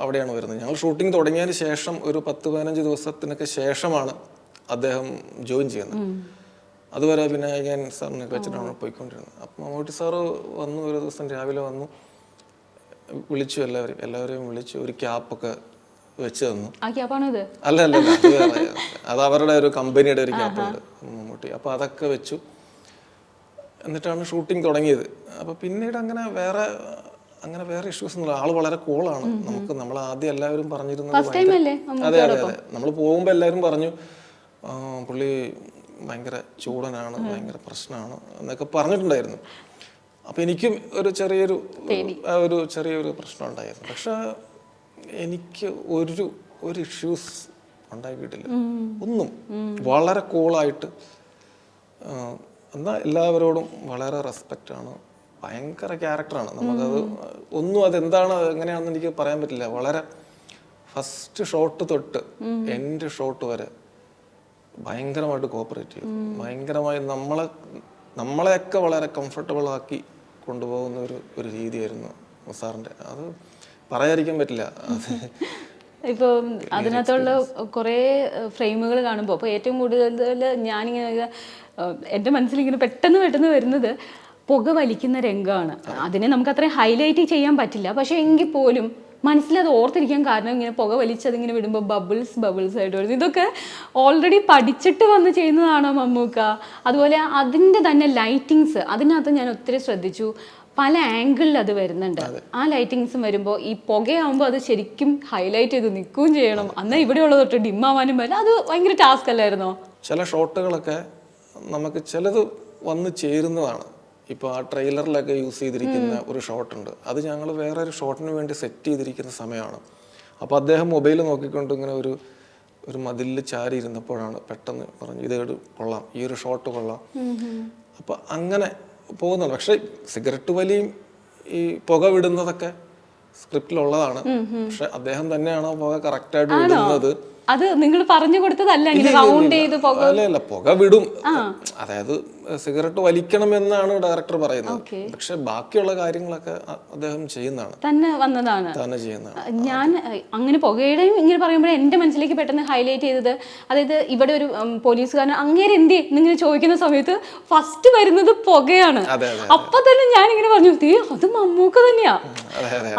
അവിടെയാണ് വരുന്നത്. ഞങ്ങൾ ഷൂട്ടിംഗ് തുടങ്ങിയതിന് ശേഷം ഒരു 10-15 ദിവസത്തിനൊക്കെ ശേഷമാണ് അദ്ദേഹം ജോയിൻ ചെയ്യുന്നത്. അതുവരെ വിനായകൻ സാറിനൊക്കെ വെച്ചിട്ടാണ് പോയിക്കൊണ്ടിരുന്നത്. അപ്പം മമ്മൂട്ടി സാറ് വന്നു, ഒരു ദിവസം രാവിലെ വന്നു, വിളിച്ചു, എല്ലാവരെയും വിളിച്ചു, ഒരു ക്യാപ്പൊക്കെ വെച്ച് തന്നു. അല്ല അത് അവരുടെ ഒരു കമ്പനിയുടെ ഒരു ക്യാപ്പുണ്ട് മമ്മൂട്ടി. അപ്പോൾ അതൊക്കെ വെച്ചു. എന്നിട്ടാണ് ഷൂട്ടിംഗ് തുടങ്ങിയത്. അപ്പോൾ പിന്നീട് അങ്ങനെ വേറെ ഇഷ്യൂസ് ഒന്നുമില്ല. ആള് വളരെ കൂളാണ്. നമ്മൾ ആദ്യം എല്ലാവരും പറഞ്ഞിരുന്നത്, അതെ നമ്മൾ പോകുമ്പോൾ എല്ലാവരും പറഞ്ഞു പുള്ളി ഭയങ്കര ചൂടനാണ്, ഭയങ്കര പ്രശ്നമാണ് എന്നൊക്കെ പറഞ്ഞിട്ടുണ്ടായിരുന്നു. അപ്പം എനിക്കും ഒരു ചെറിയൊരു പ്രശ്നം ഉണ്ടായിരുന്നു. പക്ഷെ എനിക്ക് ഒരു ഇഷ്യൂസ് ഉണ്ടാക്കിയിട്ടില്ല, ഒന്നും. വളരെ കൂളായിട്ട്, എന്നാൽ എല്ലാവരോടും വളരെ റെസ്പെക്റ്റാണ്. ഭയങ്കര ക്യാരക്ടറാണ്. നമുക്കത് ഒന്നും അതെന്താണ് എങ്ങനെയാണെന്ന് എനിക്ക് പറയാൻ പറ്റില്ല. വളരെ ഫസ്റ്റ് ഷോട്ട് തൊട്ട് എൻ്റെ ഷോട്ട് വരെ ഭയങ്കരമായിട്ട് കോപ്പറേറ്റ് ചെയ്യും. ഭയങ്കരമായി നമ്മളെയൊക്കെ വളരെ കംഫർട്ടബിൾ ആക്കി കൊണ്ടുപോകുന്ന ഒരു രീതിയായിരുന്നു സാറിൻ്റെ. അത് പറയാതിരിക്കാൻ പറ്റില്ല. അത് ഇപ്പോൾ അതിനകത്തുള്ള കുറേ ഫ്രെയിമുകൾ കാണുമ്പോൾ ഇപ്പോൾ ഏറ്റവും കൂടുതൽ ഞാനിങ്ങനെ എൻ്റെ മനസ്സിലിങ്ങനെ പെട്ടെന്ന് വരുന്നത് പുക വലിക്കുന്ന രംഗമാണ്. അതിനെ നമുക്ക് അത്രയും ഹൈലൈറ്റ് ചെയ്യാൻ പറ്റില്ല, പക്ഷേ എങ്കിൽ പോലും മനസ്സിലത് ഓർത്തിരിക്കാൻ കാരണം ഇങ്ങനെ പുക വലിച്ചതിങ്ങനെ വിടുമ്പോൾ ബബിൾസ് ആയിട്ട് വരുന്നു. ഇതൊക്കെ ഓൾറെഡി പഠിച്ചിട്ട് വന്ന് ചെയ്യുന്നതാണോ മമ്മൂക്ക? അതുപോലെ അതിൻ്റെ തന്നെ ലൈറ്റിങ്സ്, അതിനകത്ത് ഞാൻ ഒത്തിരി ശ്രദ്ധിച്ചു. പല ആംഗിളിൽ അത് വരുന്നുണ്ട്. ആ ലൈറ്റിങ്സും വരുമ്പോൾ ഈ പുകയാകുമ്പോൾ അത് ശരിക്കും ഹൈലൈറ്റ് ചെയ്ത് നിൽക്കുകയും ചെയ്യണം. എന്നാൽ ഇവിടെയുള്ള തൊട്ട് ഡിമ്മാവാനും വരെ അത് ഭയങ്കര ടാസ്ക് അല്ലായിരുന്നോ? ചില ഷോട്ടുകളൊക്കെ നമുക്ക് ചിലത് വന്ന് ചേരുന്നതാണ്. ഇപ്പോൾ ആ ട്രെയിലറിലൊക്കെ യൂസ് ചെയ്തിരിക്കുന്ന ഒരു ഷോട്ടുണ്ട്, അത് ഞങ്ങൾ വേറൊരു ഷോട്ടിന് വേണ്ടി സെറ്റ് ചെയ്തിരിക്കുന്ന സമയമാണ്. അപ്പോൾ അദ്ദേഹം മൊബൈൽ നോക്കിക്കൊണ്ട് ഇങ്ങനെ ഒരു മതിലിൽ ചാരി ഇരുന്നപ്പോഴാണ് പെട്ടെന്ന് പറഞ്ഞു ഇത് കൊള്ളാം, ഈ ഒരു ഷോട്ട് കൊള്ളാം. അപ്പോൾ അങ്ങനെ പോകുന്നുണ്ട്. പക്ഷെ സിഗരറ്റ് വലിയും ഈ പുക വിടുന്നതൊക്കെ സ്ക്രിപ്റ്റിലുള്ളതാണ്. പക്ഷെ അദ്ദേഹം തന്നെയാണോ പുക കറക്റ്റായിട്ട് വിടുന്നത്? അത് നിങ്ങൾ പറഞ്ഞു കൊടുത്തതല്ല, റൗണ്ട് ചെയ്ത് അല്ല, പുക വിടും. അതായത് സിഗരറ്റ് വലിക്കണം എന്നാണ് ഡയറക്ടർ പറയുന്നത്. പക്ഷെ ബാക്കിയുള്ള കാര്യങ്ങളൊക്കെ അദ്ദേഹം ചെയ്യുന്നതാണ്, തന്നെ ചെയ്യുന്നതാണ്. ഞാൻ അങ്ങനെ പുകയുടെയും ഇങ്ങനെ പറയുമ്പോൾ എന്റെ മനസ്സിലേക്ക് പെട്ടെന്ന് ഹൈലൈറ്റ് ചെയ്തത്, അതായത് ഇവിടെ ഒരു പോലീസുകാരൻ അങ്ങേരെ എന്തേ എന്നിങ്ങനെ ചോദിക്കുന്ന സമയത്ത് ഫസ്റ്റ് വരുന്നത് പുകയാണ്. അപ്പൊ തന്നെ ഞാൻ ഇങ്ങനെ പറഞ്ഞു അത് മമ്മൂക്ക തന്നെയാ.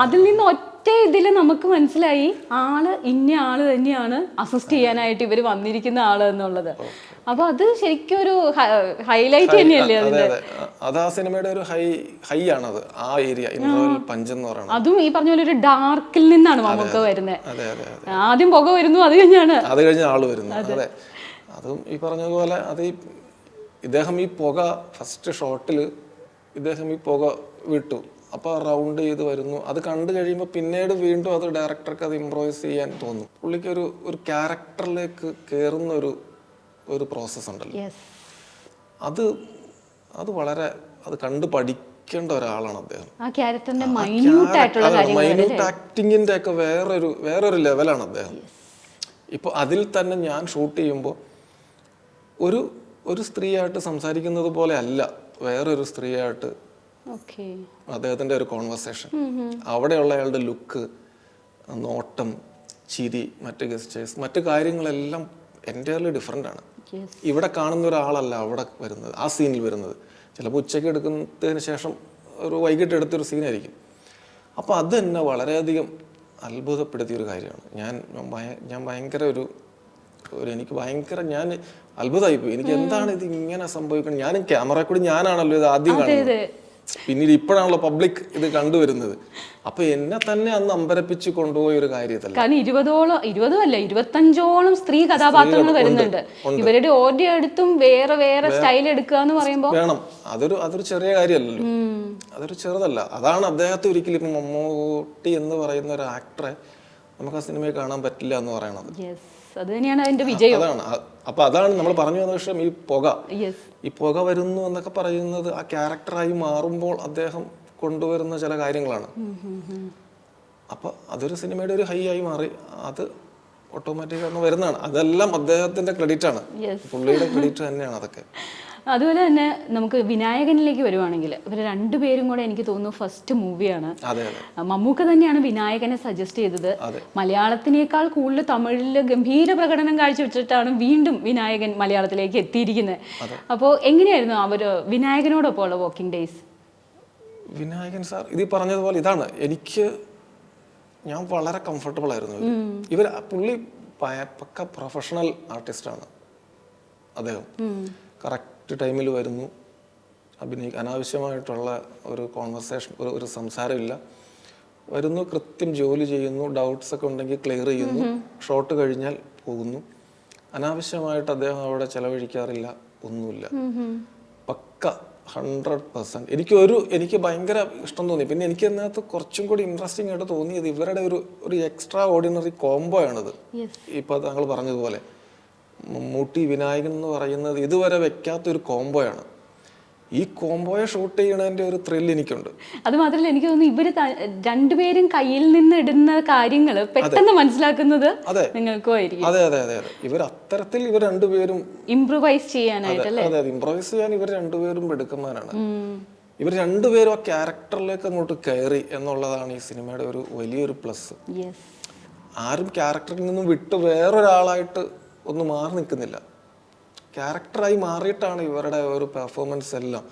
അതിൽ നിന്ന് ഒറ്റ ഇതില് നമുക്ക് മനസ്സിലായി ഇന്ന ആള് തന്നെയാണ് അസിസ്റ്റ് ചെയ്യാനായിട്ട് ഇവര് വന്നിരിക്കുന്ന ആള് എന്നുള്ളത്. അപ്പൊ അത് ശരിക്കും ഒരു ഹൈലൈറ്റ് തന്നെയല്ലേ അതിന്റെ? അത് ആ സിനിമയുടെ ഒരു ഹൈ ആണത്, ആ ഏരിയ ഇന്റർവെൽ പഞ്ച് എന്ന് പറയുന്നത്. അതും ഈ പറഞ്ഞ പോലെ ഒരു ഡാർക്കിൽ നിന്നാണ് നമുക്ക് വരുന്നത്. ആദ്യം പുക വരുന്നു, അത് കഴിഞ്ഞ ആള് വരുന്നു. അതെ, അതും ഈ പറഞ്ഞതുപോലെ അത് ഇദ്ദേഹം ഈ പുക ഫസ്റ്റ് ഷോട്ടില് ഇദ്ദേഹം ഈ പുക വിട്ടു. അപ്പോൾ റൗണ്ട് ചെയ്ത് വരുന്നു. അത് കണ്ടു കഴിയുമ്പോൾ പിന്നീട് വീണ്ടും അത് ഡയറക്ടർക്ക് അത് ഇംപ്രൂവൈസ് ചെയ്യാൻ തോന്നും. പുള്ളിക്ക് ഒരു ക്യാരക്ടറിലേക്ക് കയറുന്ന ഒരു പ്രോസസ്സ് ഉണ്ടല്ലോ, അത് വളരെ അത് കണ്ടു പഠിക്കേണ്ട ഒരാളാണ് അദ്ദേഹം. മൈന്യൂട്ട് ആക്ടിങ്ങിന്റെ ഒക്കെ വേറൊരു ലെവലാണ് അദ്ദേഹം. ഇപ്പോൾ അതിൽ തന്നെ ഞാൻ ഷൂട്ട് ചെയ്യുമ്പോൾ ഒരു സ്ത്രീയായിട്ട് സംസാരിക്കുന്നത് പോലെ അല്ല വേറൊരു സ്ത്രീയായിട്ട് അദ്ദേഹത്തിന്റെ ഒരു കോൺവെർസേഷൻ. അവിടെയുള്ള അയാളുടെ ലുക്ക്, നോട്ടം, ചിരി, മറ്റ് ഗസ്റ്റേഴ്സ്, മറ്റു കാര്യങ്ങളെല്ലാം എൻറ്റയർലി ഡിഫറെൻ്റ് ആണ്. ഇവിടെ കാണുന്ന ഒരാളല്ല അവിടെ വരുന്നത്, ആ സീനിൽ വരുന്നത്. ചിലപ്പോൾ ഉച്ചയ്ക്ക് എടുക്കുന്നതിന് ശേഷം ഒരു വൈകിട്ട് എടുത്തൊരു സീനായിരിക്കും. അപ്പോൾ അത് എന്നെ വളരെയധികം അത്ഭുതപ്പെടുത്തിയൊരു കാര്യമാണ്. ഞാൻ ഭയങ്കര എനിക്ക് ഭയങ്കര ഞാൻ അത്ഭുതമായിപ്പോയി. എനിക്ക് എന്താണ് ഇത് ഇങ്ങനെ സംഭവിക്കുന്നത്? ഞാൻ ക്യാമറ കൂടി ഞാനാണല്ലോ ഇത് ആദ്യം കാണുന്നത്, പിന്നീട് ഇപ്പോഴാണല്ലോ പബ്ലിക് ഇത് കണ്ടുവരുന്നത്. അപ്പൊ എന്നെ തന്നെ അന്ന് അമ്പരപ്പിച്ച് കൊണ്ടുപോയ ഒരു കാര്യത്തല്ല. കാരണം 25ഓളം സ്ത്രീ കഥാപാത്രങ്ങൾ വരുന്നുണ്ട്. ഇവരുടെ ഓരോ അടുത്തും വേറെ സ്റ്റൈൽ എടുക്കുക എന്ന് പറയുമ്പോൾ വേണം. അതൊരു ചെറിയ കാര്യമല്ലല്ലോ, അതൊരു ചെറുതല്ല. അതാണ് അദ്ദേഹത്തെ ഒരിക്കലും ഇപ്പൊ മമ്മൂട്ടി എന്ന് പറയുന്ന ഒരു ആക്ടറെ നമുക്ക് ആ സിനിമയിൽ കാണാൻ പറ്റില്ല എന്ന് പറയണത്. അത് തന്നെയാണ് അതിന്റെ വിജയം. അതാണ് നമ്മൾ പറഞ്ഞു വന്ന വിഷയം. ഈ പുക വരുന്നു എന്നൊക്കെ പറയുന്നത് ആ ക്യാരക്ടറായി മാറുമ്പോൾ അദ്ദേഹം കൊണ്ടുവരുന്ന ചില കാര്യങ്ങളാണ്. അപ്പൊ അതൊരു സിനിമയുടെ ഒരു ഹൈ ആയി മാറി. അത് ഓട്ടോമാറ്റിക്കായി വരുന്നതാണ്. അതെല്ലാം അദ്ദേഹത്തിന്റെ ക്രെഡിറ്റ് ആണ്, പുള്ളിയുടെ ക്രെഡിറ്റ് തന്നെയാണ് അതൊക്കെ. അതുപോലെ തന്നെ നമുക്ക് വിനായകനിലേക്ക് വരുവാണെങ്കിൽ ഇവർ രണ്ടുപേരും കൂടെ എനിക്ക് തോന്നുന്നു ഫസ്റ്റ് മൂവിയാണ്. മമ്മൂക്ക തന്നെയാണ് വിനായകനെ സജസ്റ്റ് ചെയ്തത്. മലയാളത്തിനേക്കാൾ കൂടുതൽ തമിഴിൽ ഗംഭീര പ്രകടനം കാഴ്ചവെച്ചിട്ടാണ് വീണ്ടും വിനായകൻ മലയാളത്തിലേക്ക് എത്തിയിരിക്കുന്നത്. അപ്പോൾ എങ്ങനെയായിരുന്നു അവര് വിനായകനോടൊപ്പം ഉള്ള വർക്കിംഗ് ഡേയ്സ്? വിനായകൻ സാർ ഇത് പറഞ്ഞതുപോലെ ഞാൻ വളരെ കംഫർട്ടബിൾ ആയിരുന്നു. പുള്ളി പക്ക പ്രൊഫഷണൽ ആർട്ടിസ്റ്റാണ് അദ്ദേഹം. കറക്റ്റ് ടൈമിൽ വരുന്നു, അനാവശ്യമായിട്ടുള്ള ഒരു കോൺവെർസേഷൻ, ഒരു സംസാരമില്ല. വരുന്നു, കൃത്യം ജോലി ചെയ്യുന്നു, ഡൗട്ട്സ് ഒക്കെ ഉണ്ടെങ്കിൽ ക്ലിയർ ചെയ്യുന്നു, ഷോട്ട് കഴിഞ്ഞാൽ പോകുന്നു. അനാവശ്യമായിട്ട് അദ്ദേഹം അവിടെ ചെലവഴിക്കാറില്ല. ഒന്നുമില്ല. പക്ക 100%. എനിക്ക് ഭയങ്കര ഇഷ്ടം തോന്നി. പിന്നെ എനിക്ക് അതിനകത്ത് കുറച്ചും കൂടി ഇൻട്രസ്റ്റിംഗ് ആയിട്ട് തോന്നിയത് ഇവരുടെ ഒരു എക്സ്ട്രാ ഓർഡിനറി കോംബോ ആണിത്. ഇപ്പൊ താങ്കൾ പറഞ്ഞതുപോലെ മമ്മൂട്ടി വിനായകൻ എന്ന് പറയുന്നത് ഇതുവരെ വെക്കാത്തൊരു കോംബോയാണ്. ഈ കോംബോയെ ഷൂട്ട് ചെയ്യണതിന്റെ ഒരു ത്രില്ല് എനിക്കുണ്ട്. അത് മാത്രമല്ല, എനിക്ക് തോന്നുന്നു ഇവര് രണ്ടുപേരും കയ്യിൽ നിന്ന് ഇടുന്ന കാര്യങ്ങൾ പെട്ടെന്ന് മനസ്സിലാക്കുന്നത് നിങ്ങൾക്കും ആയിരിക്കും. അതെ അതെ അതെ അതെ ഇവർ അത്തരത്തിൽ ഇവർ രണ്ടുപേരും ഇംപ്രൂവൈസ് ചെയ്യാനായിട്ടല്ലേ. അതെ ഇംപ്രൂവൈസ് ചെയ്യാൻ ഇവർ രണ്ടുപേരും മിടുക്കന്മാരാണ്. ഇവർ രണ്ടുപേരും ആ ക്യാരക്ടറിലേക്ക് അങ്ങോട്ട് കയറി എന്നുള്ളതാണ് ഈ സിനിമയുടെ ഒരു വലിയൊരു പ്ലസ്. ആരും ക്യാരക്ടറിൽ നിന്നും വിട്ട് വേറൊരാളായിട്ട് ഒന്നും മാറി നിൽക്കുന്നില്ല. ക്യാരക്ടറായി മാറിയിട്ടാണ് ഇവരുടെ ഒരു പെർഫോമൻസ് എല്ലാം.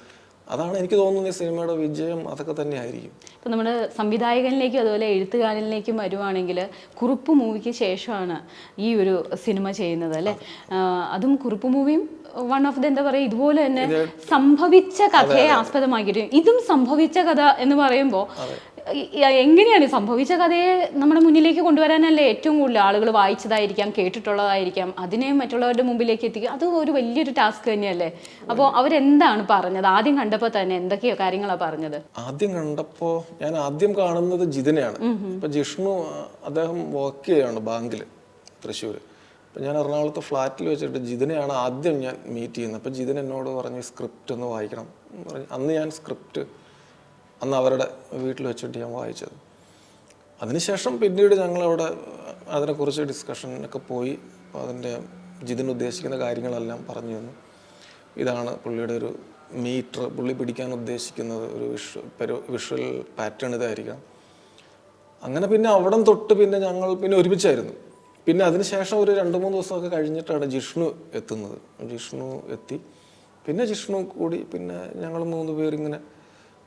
അതാണ് എനിക്ക് തോന്നുന്നത് ഈ സിനിമയുടെ വിജയം അതൊക്കെ തന്നെ ആയിരിക്കും. ഇപ്പം നമ്മുടെ സംവിധായകനിലേക്കും അതുപോലെ എഴുത്തുകാരനിലേക്കും വരുവാണെങ്കിൽ, കുറുപ്പ് മൂവിക്ക് ശേഷമാണ് ഈ ഒരു സിനിമ ചെയ്യുന്നത് അല്ലേ. അതും കുറുപ്പ് മൂവിയും വൺ ഓഫ് ദ എന്താ പറയുക, ഇതുപോലെ തന്നെ സംഭവിച്ച കഥയെ ആസ്പദമാക്കിയിട്ട് ഇതും സംഭവിച്ച കഥ എന്ന് പറയുമ്പോൾ എങ്ങനെയാണ് സംഭവിച്ച കഥയെ നമ്മുടെ മുന്നിലേക്ക് കൊണ്ടുവരാനല്ലേ ഏറ്റവും കൂടുതൽ ആളുകൾ വായിച്ചതായിരിക്കാം, കേട്ടിട്ടുള്ളതായിരിക്കാം, അതിനെ മറ്റുള്ളവരുടെ മുമ്പിലേക്ക് എത്തിക്കുക. അത് ഒരു വലിയൊരു ടാസ്ക് തന്നെയല്ലേ. അപ്പോൾ അവരെന്താണ് പറഞ്ഞത് ആദ്യം കണ്ടപ്പോൾ തന്നെ? എന്തൊക്കെയോ കാര്യങ്ങളാണ് പറഞ്ഞത്? ആദ്യം കണ്ടപ്പോൾ ഞാൻ ആദ്യം കാണുന്നത് ജിതിനെയാണ്. ഇപ്പൊ ജിഷ്ണു അദ്ദേഹം വർക്ക് ചെയ്യാണ് ബാങ്കിൽ തൃശ്ശൂർ. അപ്പം ഞാൻ എറണാകുളത്ത് ഫ്ലാറ്റിൽ വെച്ചിട്ട് ജിതിനെയാണ് ആദ്യം ഞാൻ മീറ്റ് ചെയ്യുന്നത്. അപ്പം ജിതിൻ എന്നോട് പറഞ്ഞ് സ്ക്രിപ്റ്റ് ഒന്ന് വായിക്കണം. അന്ന് ഞാൻ സ്ക്രിപ്റ്റ് അന്ന് അവരുടെ വീട്ടിൽ വെച്ചിട്ട് ഞാൻ വായിച്ചത്. അതിനുശേഷം പിന്നീട് ഞങ്ങളവിടെ അതിനെക്കുറിച്ച് ഡിസ്കഷനൊക്കെ പോയി. അപ്പോൾ അതിൻ്റെ ജിതിൻ ഉദ്ദേശിക്കുന്ന കാര്യങ്ങളെല്ലാം പറഞ്ഞു തന്നു. ഇതാണ് പുള്ളിയുടെ ഒരു മീറ്റർ, പുള്ളി പിടിക്കാൻ ഉദ്ദേശിക്കുന്നത് ഒരു വിഷ്വൽ പാറ്റേൺ ഇതായിരിക്കണം. അങ്ങനെ പിന്നെ അവിടം തൊട്ട് പിന്നെ ഞങ്ങൾ പിന്നെ ഒരുമിച്ചായിരുന്നു. പിന്നെ അതിനുശേഷം ഒരു 2-3 ദിവസമൊക്കെ കഴിഞ്ഞിട്ടാണ് ജിഷ്ണു എത്തുന്നത്. ജിഷ്ണു എത്തി. പിന്നെ ജിഷ്ണു കൂടി പിന്നെ ഞങ്ങൾ 3 പേരിങ്ങനെ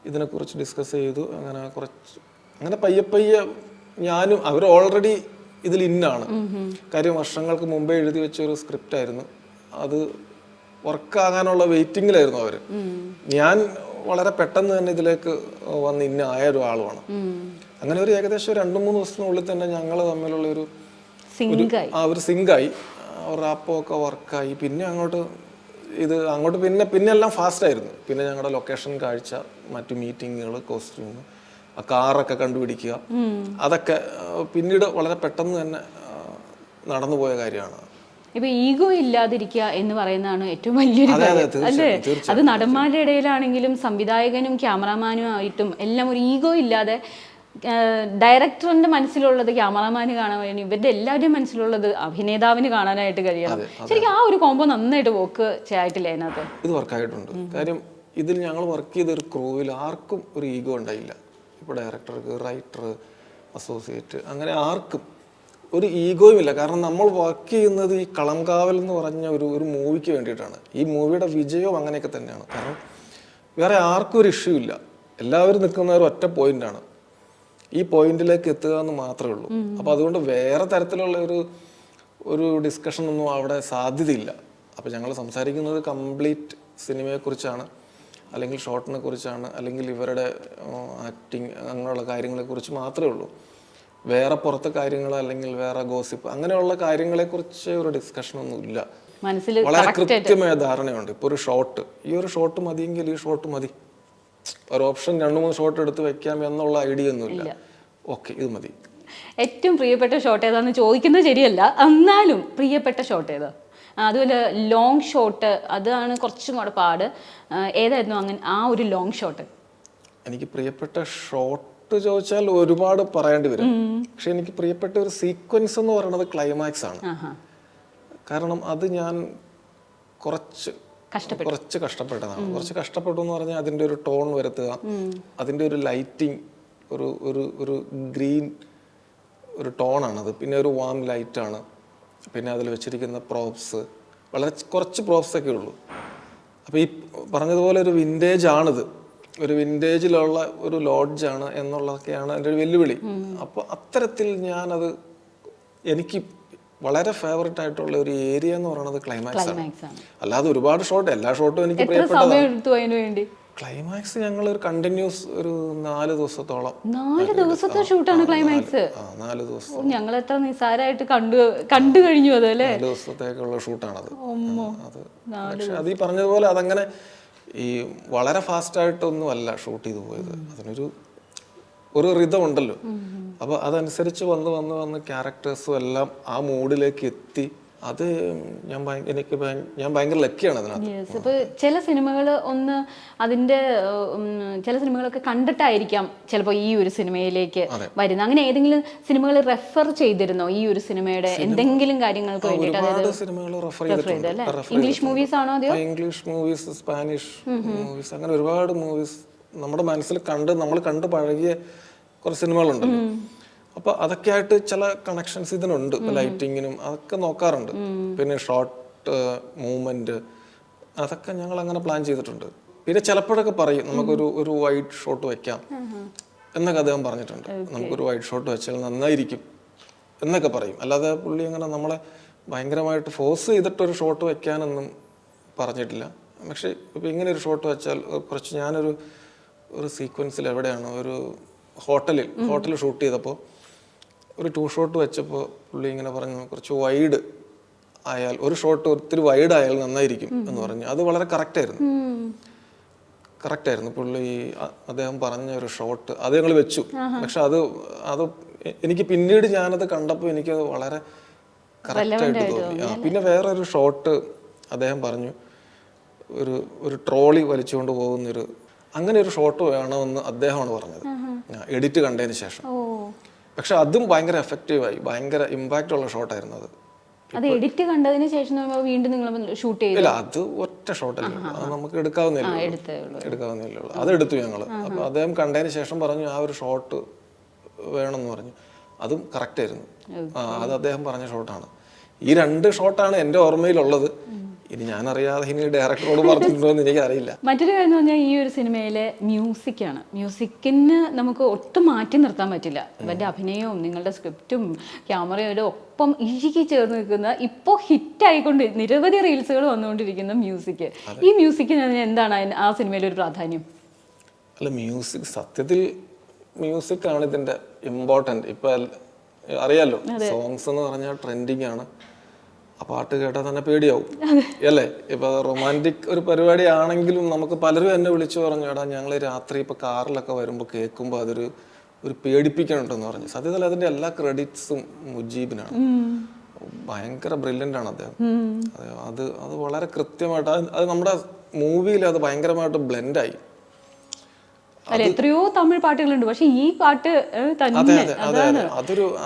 ഇതിനെക്കുറിച്ച് ഡിസ്കസ് ചെയ്തു. അങ്ങനെ പയ്യെ ഞാനും അവർ ഓൾറെഡി ഇതിൽ ഇന്നാണ്. കാര്യം വർഷങ്ങൾക്ക് മുമ്പേ എഴുതി വെച്ച ഒരു സ്ക്രിപ്റ്റ് ആയിരുന്നു. അത് വർക്കാകാനുള്ള വെയിറ്റിങ്ങിലായിരുന്നു അവർ. ഞാൻ വളരെ പെട്ടെന്ന് തന്നെ ഇതിലേക്ക് വന്ന് ഇന്നായ ഒരാളുമാണ്. അങ്ങനെ ഒരു ഏകദേശം 2-3 ദിവസത്തിനുള്ളിൽ തന്നെ ഞങ്ങൾ തമ്മിലുള്ള ഒരു സിങ്കായി, റാപ്പൊക്കെ വർക്കായി. പിന്നെ അങ്ങോട്ട് പിന്നെ എല്ലാം ഫാസ്റ്റ് ആയിരുന്നു. പിന്നെ ഞങ്ങളുടെ ലൊക്കേഷൻ കാഴ്ച, മറ്റു മീറ്റിങ്ങുകൾ, കോസ്റ്റ്യൂം, ആ കാറൊക്കെ കണ്ടുപിടിക്കുക, അതൊക്കെ പിന്നീട് വളരെ പെട്ടെന്ന് തന്നെ നടന്നുപോയ കാര്യമാണ്. ഇപ്പൊ ഈഗോ ഇല്ലാതിരിക്കുക എന്ന് പറയുന്നതാണ് ഏറ്റവും വലിയൊരു കാര്യം അല്ലേ. അത് നടന്മാരുടെ ഇടയിലാണെങ്കിലും സംവിധായകനും ക്യാമറാമാനും ആയിട്ടും എല്ലാം ഒരു ഈഗോ ഇല്ലാതെ ഡയറക്ടറിന്റെ മനസ്സിലുള്ളത് ക്യാമറാമാന് കാണാൻ കഴിയണം, ഇവരുടെ എല്ലാവരുടെയും മനസ്സിലുള്ളത് അഭിനേതാവിന് കാണാനായിട്ട് കഴിയണം. ശരിക്കും ആ ഒരു കോംബോ നന്നായിട്ട് വർക്ക് ആയിട്ടില്ല അതിനകത്ത്. ഇത് വർക്കായിട്ടുണ്ട്. കാര്യം ഇതിൽ ഞങ്ങൾ വർക്ക് ചെയ്ത ഒരു ക്രൂവിൽ ആർക്കും ഒരു ഈഗോ ഉണ്ടായില്ല. ഇപ്പോൾ ഡയറക്ടർക്ക്, റൈറ്റർ, അസോസിയേറ്റ്, അങ്ങനെ ആർക്കും ഒരു ഈഗോയും ഇല്ല. കാരണം നമ്മൾ വർക്ക് ചെയ്യുന്നത് ഈ കളംകാവൽ എന്ന് പറഞ്ഞ ഒരു മൂവിക്ക് വേണ്ടിയിട്ടാണ്. ഈ മൂവിയുടെ വിജയവും അങ്ങനെയൊക്കെ തന്നെയാണ്. കാരണം വേറെ ആർക്കും ഒരു ഇഷ്യൂ ഇല്ല. എല്ലാവരും നിൽക്കുന്ന ഒരു ഒറ്റ പോയിന്റാണ്. ഈ പോയിന്റിലേക്ക് എത്തുക എന്ന് മാത്രമേ ഉള്ളൂ. അപ്പോൾ അതുകൊണ്ട് വേറെ തരത്തിലുള്ള ഒരു ഡിസ്കഷൻ ഒന്നും അവിടെ സാധ്യതയില്ല. അപ്പോൾ ഞങ്ങൾ സംസാരിക്കുന്നത് കംപ്ലീറ്റ് സിനിമയെക്കുറിച്ചാണ്, അല്ലെങ്കിൽ ഷോട്ടിനെ കുറിച്ചാണ്, അല്ലെങ്കിൽ ഇവരുടെ ആക്ടിങ്, അങ്ങനെയുള്ള കാര്യങ്ങളെക്കുറിച്ച് മാത്രമേ ഉള്ളൂ. വേറെ പുറത്തെ കാര്യങ്ങൾ അല്ലെങ്കിൽ വേറെ ഗോസിപ്പ് അങ്ങനെയുള്ള കാര്യങ്ങളെക്കുറിച്ച് ഒരു ഡിസ്കഷനൊന്നും ഇല്ല. വളരെ കൃത്യമായ ധാരണയുണ്ട്. ഇപ്പോൾ ഒരു ഷോട്ട്, ഈ ഒരു ഷോട്ട് മതിയെങ്കിൽ ഈ ഷോട്ട് മതി, ഒരു ഓപ്ഷൻ 2-3 ഷോട്ട് എടുത്ത് വെക്കാം എന്നുള്ള ഐഡിയ ഒന്നുമില്ല. ഓക്കെ, ഇത് മതി. ഏറ്റവും പ്രിയപ്പെട്ട ഷോട്ട് ഏതാന്ന് ചോദിക്കുന്നത് ശരിയല്ല, എന്നാലും പ്രിയപ്പെട്ട ഷോട്ട് ഏതാ? അതുപോലെ ലോങ് ഷോട്ട്, അതാണ് കുറച്ചും കൂടെ പാട്. ഏതായിരുന്നു അങ്ങനെ ആ ഒരു ലോങ് ഷോട്ട്? എനിക്ക് പ്രിയപ്പെട്ട ഷോട്ട് ചോദിച്ചാൽ ഒരുപാട് പറയേണ്ടി വരും. പക്ഷെ എനിക്ക് പ്രിയപ്പെട്ട ഒരു സീക്വൻസ് എന്ന് പറയുന്നത് ക്ലൈമാക്സ് ആണ്. കാരണം അത് ഞാൻ കുറച്ച് കഷ്ടപ്പെട്ടതാണ്. കുറച്ച് കഷ്ടപ്പെട്ടു എന്ന് പറഞ്ഞാൽ അതിൻ്റെ ഒരു ടോൺ വരുത്തുക, അതിൻ്റെ ഒരു ലൈറ്റിങ്, ഒരു ഗ്രീൻ ഒരു ടോണാണത്. പിന്നെ ഒരു വാം ലൈറ്റാണ്. പിന്നെ അതിൽ വെച്ചിരിക്കുന്ന പ്രോപ്സ് വളരെ കുറച്ച് പ്രോപ്സൊക്കെ ഉള്ളൂ. അപ്പോൾ ഈ പറഞ്ഞതുപോലെ ഒരു വിൻറ്റേജ് ആണിത്, ഒരു വിൻറ്റേജിലുള്ള ഒരു ലോഡ്ജാണ് എന്നുള്ളതൊക്കെയാണ് എൻ്റെ ഒരു വെല്ലുവിളി. അപ്പോൾ അത്തരത്തിൽ ഞാനത് എനിക്ക് വളരെ ഫേവറേറ്റ് ആയിട്ടുള്ള ഒരു ഏരിയ എന്ന് പറയുന്നത് ക്ലൈമാക്സ് ആണ്. അല്ലാതെ ഒരുപാട് ഷോട്ട്, എല്ലാ ഷോട്ടും എനിക്ക് പ്രിയപ്പെട്ടതാണ്. ക്ലൈമാക്സ് ഞങ്ങൾ ഒരു കണ്ടിന്യൂസ് ഒരു 4 ദിവസത്തോളം 4 ദിവസത്തെ ഷൂട്ടാണ് ക്ലൈമാക്സ്. 4 ദിവസം ഞങ്ങൾ എത്ര നിസ്സാരമായിട്ട് കണ്ടു കഴിഞ്ഞു അത് അല്ലേ. 4 ദിവസത്തേക്കുള്ള ഷൂട്ടാണത്. അത് പക്ഷെ അത് ഈ പറഞ്ഞതുപോലെ അതങ്ങനെ ഈ വളരെ ഫാസ്റ്റായിട്ടൊന്നും അല്ല ഷൂട്ട് ചെയ്തു പോയത്. അതിനൊരു റിതം ഉണ്ടല്ലോ. അപ്പോൾ അതനുസരിച്ച് വന്ന് ക്യാരക്ടേഴ്സും എല്ലാം ആ മൂഡിലേക്ക് എത്തി. അത് ഞാൻ ഭയങ്കര ലക്കിയാണ് അതിനകത്ത്. ഇപ്പോൾ ചില സിനിമകൾ ചില സിനിമകളൊക്കെ കണ്ടിട്ടായിരിക്കാം ചിലപ്പോൾ ഈ ഒരു സിനിമയിലേക്ക് വരുന്നത്. അങ്ങനെ ഏതെങ്കിലും സിനിമകൾ റെഫർ ചെയ്തിരുന്നോ ഈ ഒരു സിനിമയുടെ എന്തെങ്കിലും കാര്യങ്ങൾക്ക് വേണ്ടിയിട്ട്? ഒരുപാട് സിനിമകൾ റെഫർ ചെയ്തിട്ടുണ്ട്. ഇംഗ്ലീഷ് മൂവീസ് ആണോ അതെയോ? ഇംഗ്ലീഷ് മൂവീസ്, സ്പാനിഷ് മൂവീസ്, അങ്ങനെ ഒരുപാട് മൂവീസ് നമ്മുടെ മനസ്സിൽ നമ്മൾ കണ്ട് പഴകിയ കുറച്ച് സിനിമകളുണ്ടല്ലോ. അപ്പോൾ അതൊക്കെ ആയിട്ട് ചില കണക്ഷൻസ് ഇതിനുണ്ട്. ലൈറ്റിങ്ങിനും അതൊക്കെ നോക്കാറുണ്ട്. പിന്നെ ഷോർട്ട് മൂവ്മെന്റ് അതൊക്കെ ഞങ്ങൾ അങ്ങനെ പ്ലാൻ ചെയ്തിട്ടുണ്ട്. പിന്നെ ചിലപ്പോഴൊക്കെ പറയും നമുക്കൊരു വൈഡ് ഷോട്ട് വെക്കാം എന്നൊക്കെ അദ്ദേഹം പറഞ്ഞിട്ടുണ്ട്. നമുക്കൊരു വൈഡ് ഷോട്ട് വെച്ചാൽ നന്നായിരിക്കും എന്നൊക്കെ പറയും. അല്ലാതെ പുള്ളി അങ്ങനെ നമ്മളെ ഭയങ്കരമായിട്ട് ഫോഴ്സ് ചെയ്തിട്ടൊരു ഷോട്ട് വെക്കാനൊന്നും പറഞ്ഞിട്ടില്ല. പക്ഷെ ഇപ്പം ഇങ്ങനെ ഒരു ഷോട്ട് വെച്ചാൽ കുറച്ച് ഞാനൊരു സീക്വൻസിൽ എവിടെയാണ് ഒരു ഹോട്ടലിൽ ഷൂട്ട് ചെയ്തപ്പോൾ ഒരു 2 ഷോട്ട് വെച്ചപ്പോൾ പുള്ളി ഇങ്ങനെ പറഞ്ഞു കുറച്ച് വൈഡ് ആയാൽ, ഒരു ഷോട്ട് ഒത്തിരി വൈഡ് ആയാൽ നന്നായിരിക്കും എന്ന് പറഞ്ഞു. അത് വളരെ കറക്റ്റായിരുന്നു പുള്ളി അദ്ദേഹം പറഞ്ഞ ഒരു ഷോട്ട്. അത് ഞങ്ങൾ വെച്ചു. പക്ഷെ അത് എനിക്ക് പിന്നീട് ഞാനത് കണ്ടപ്പോൾ എനിക്കത് വളരെ കറക്റ്റായിട്ട് തോന്നി. പിന്നെ വേറൊരു ഷോട്ട് അദ്ദേഹം പറഞ്ഞു ഒരു ട്രോളി വലിച്ചുകൊണ്ട് പോകുന്നൊരു അങ്ങനെ ഒരു ഷോട്ട് വേണമെന്ന് അദ്ദേഹമാണ് പറഞ്ഞത് എഡിറ്റ് കണ്ടതിന് ശേഷം. പക്ഷെ അതും ഭയങ്കര എഫക്റ്റീവായി, ഭയങ്കര ഇമ്പാക്റ്റ് ഉള്ള ഷോട്ടായിരുന്നു അത്. അത് എഡിറ്റ് കണ്ടതിന് ശേഷം വീണ്ടും നിങ്ങൾ ഷൂട്ട് ചെയ്തു? ഇല്ല, അത് ഒറ്റ ഷോട്ടല്ലേ ഉള്ളൂ. അത് നമുക്ക് എടുക്കാവുന്നേ ഉള്ളൂ. അത് എടുത്തു ഞങ്ങൾ. അപ്പോൾ അദ്ദേഹം കണ്ടതിന് ശേഷം പറഞ്ഞു ആ ഒരു ഷോട്ട് വേണമെന്ന് പറഞ്ഞു. അതും കറക്റ്റായിരുന്നു. അത് അദ്ദേഹം പറഞ്ഞ ഷോട്ടാണ്. ഈ 2 ഷോട്ടാണ് എൻ്റെ ഓർമ്മയിലുള്ളത്. ഇനി ഞാനറിയാതെ ഇനി ഡയറക്ടറോട് പറഞ്ഞിട്ടുണ്ടോ എന്ന് എനിക്കറിയില്ല. മറ്റൊരു കാര്യം എന്ന് പറഞ്ഞാൽ ഈ ഒരു സിനിമയിലെ മ്യൂസിക്കാണ്. മ്യൂസിക്കിന് നമുക്ക് ഒട്ടും മാറ്റി നിർത്താൻ പറ്റില്ല. ഇവരുടെ അഭിനയവും നിങ്ങളുടെ സ്ക്രിപ്റ്റും ക്യാമറയുടെ ഒപ്പം ഇഴുകി ചേർന്ന് നിൽക്കുന്ന ഇപ്പോൾ ഹിറ്റായിക്കൊണ്ട് നിരവധി റീൽസുകൾ വന്നുകൊണ്ടിരിക്കുന്ന മ്യൂസിക്. ഈ മ്യൂസിക്കിന് എന്താണ് ആ സിനിമയിലെ ഒരു പ്രാധാന്യം? അല്ല, മ്യൂസിക് സത്യത്തിൽ മ്യൂസിക്കാണ് ഇതിൻ്റെ ഇമ്പോർട്ടൻറ്റ്. ഇപ്പം അറിയാലോ, സോങ്സ് എന്ന് പറഞ്ഞാൽ ട്രെൻഡിങ് ആണ്. ആ പാട്ട് കേട്ടാൽ തന്നെ പേടിയാവും അല്ലേ. ഇപ്പൊ റൊമാൻറ്റിക് ഒരു പരിപാടി ആണെങ്കിലും നമുക്ക് പലരും എന്നെ വിളിച്ചു പറഞ്ഞു, എടാ ഞങ്ങൾ രാത്രി ഇപ്പൊ കാറിലൊക്കെ വരുമ്പോൾ കേൾക്കുമ്പോൾ ഒരു പേടിപ്പിക്കണുണ്ടെന്ന് പറഞ്ഞു. സത്യത്തിൽ അതിന്റെ എല്ലാ ക്രെഡിറ്റ്സും മുജീബിനാണ്. ഭയങ്കര ബ്രില്യൻ്റ് ആണ് അദ്ദേഹം. അത് വളരെ കൃത്യമായിട്ട് അത് നമ്മുടെ മൂവിയിൽ അത് ഭയങ്കരമായിട്ട് ബ്ലെൻഡായി. എത്രയോ തമിഴ് പാട്ടുകളുണ്ട്, പക്ഷെ ഈ പാട്ട്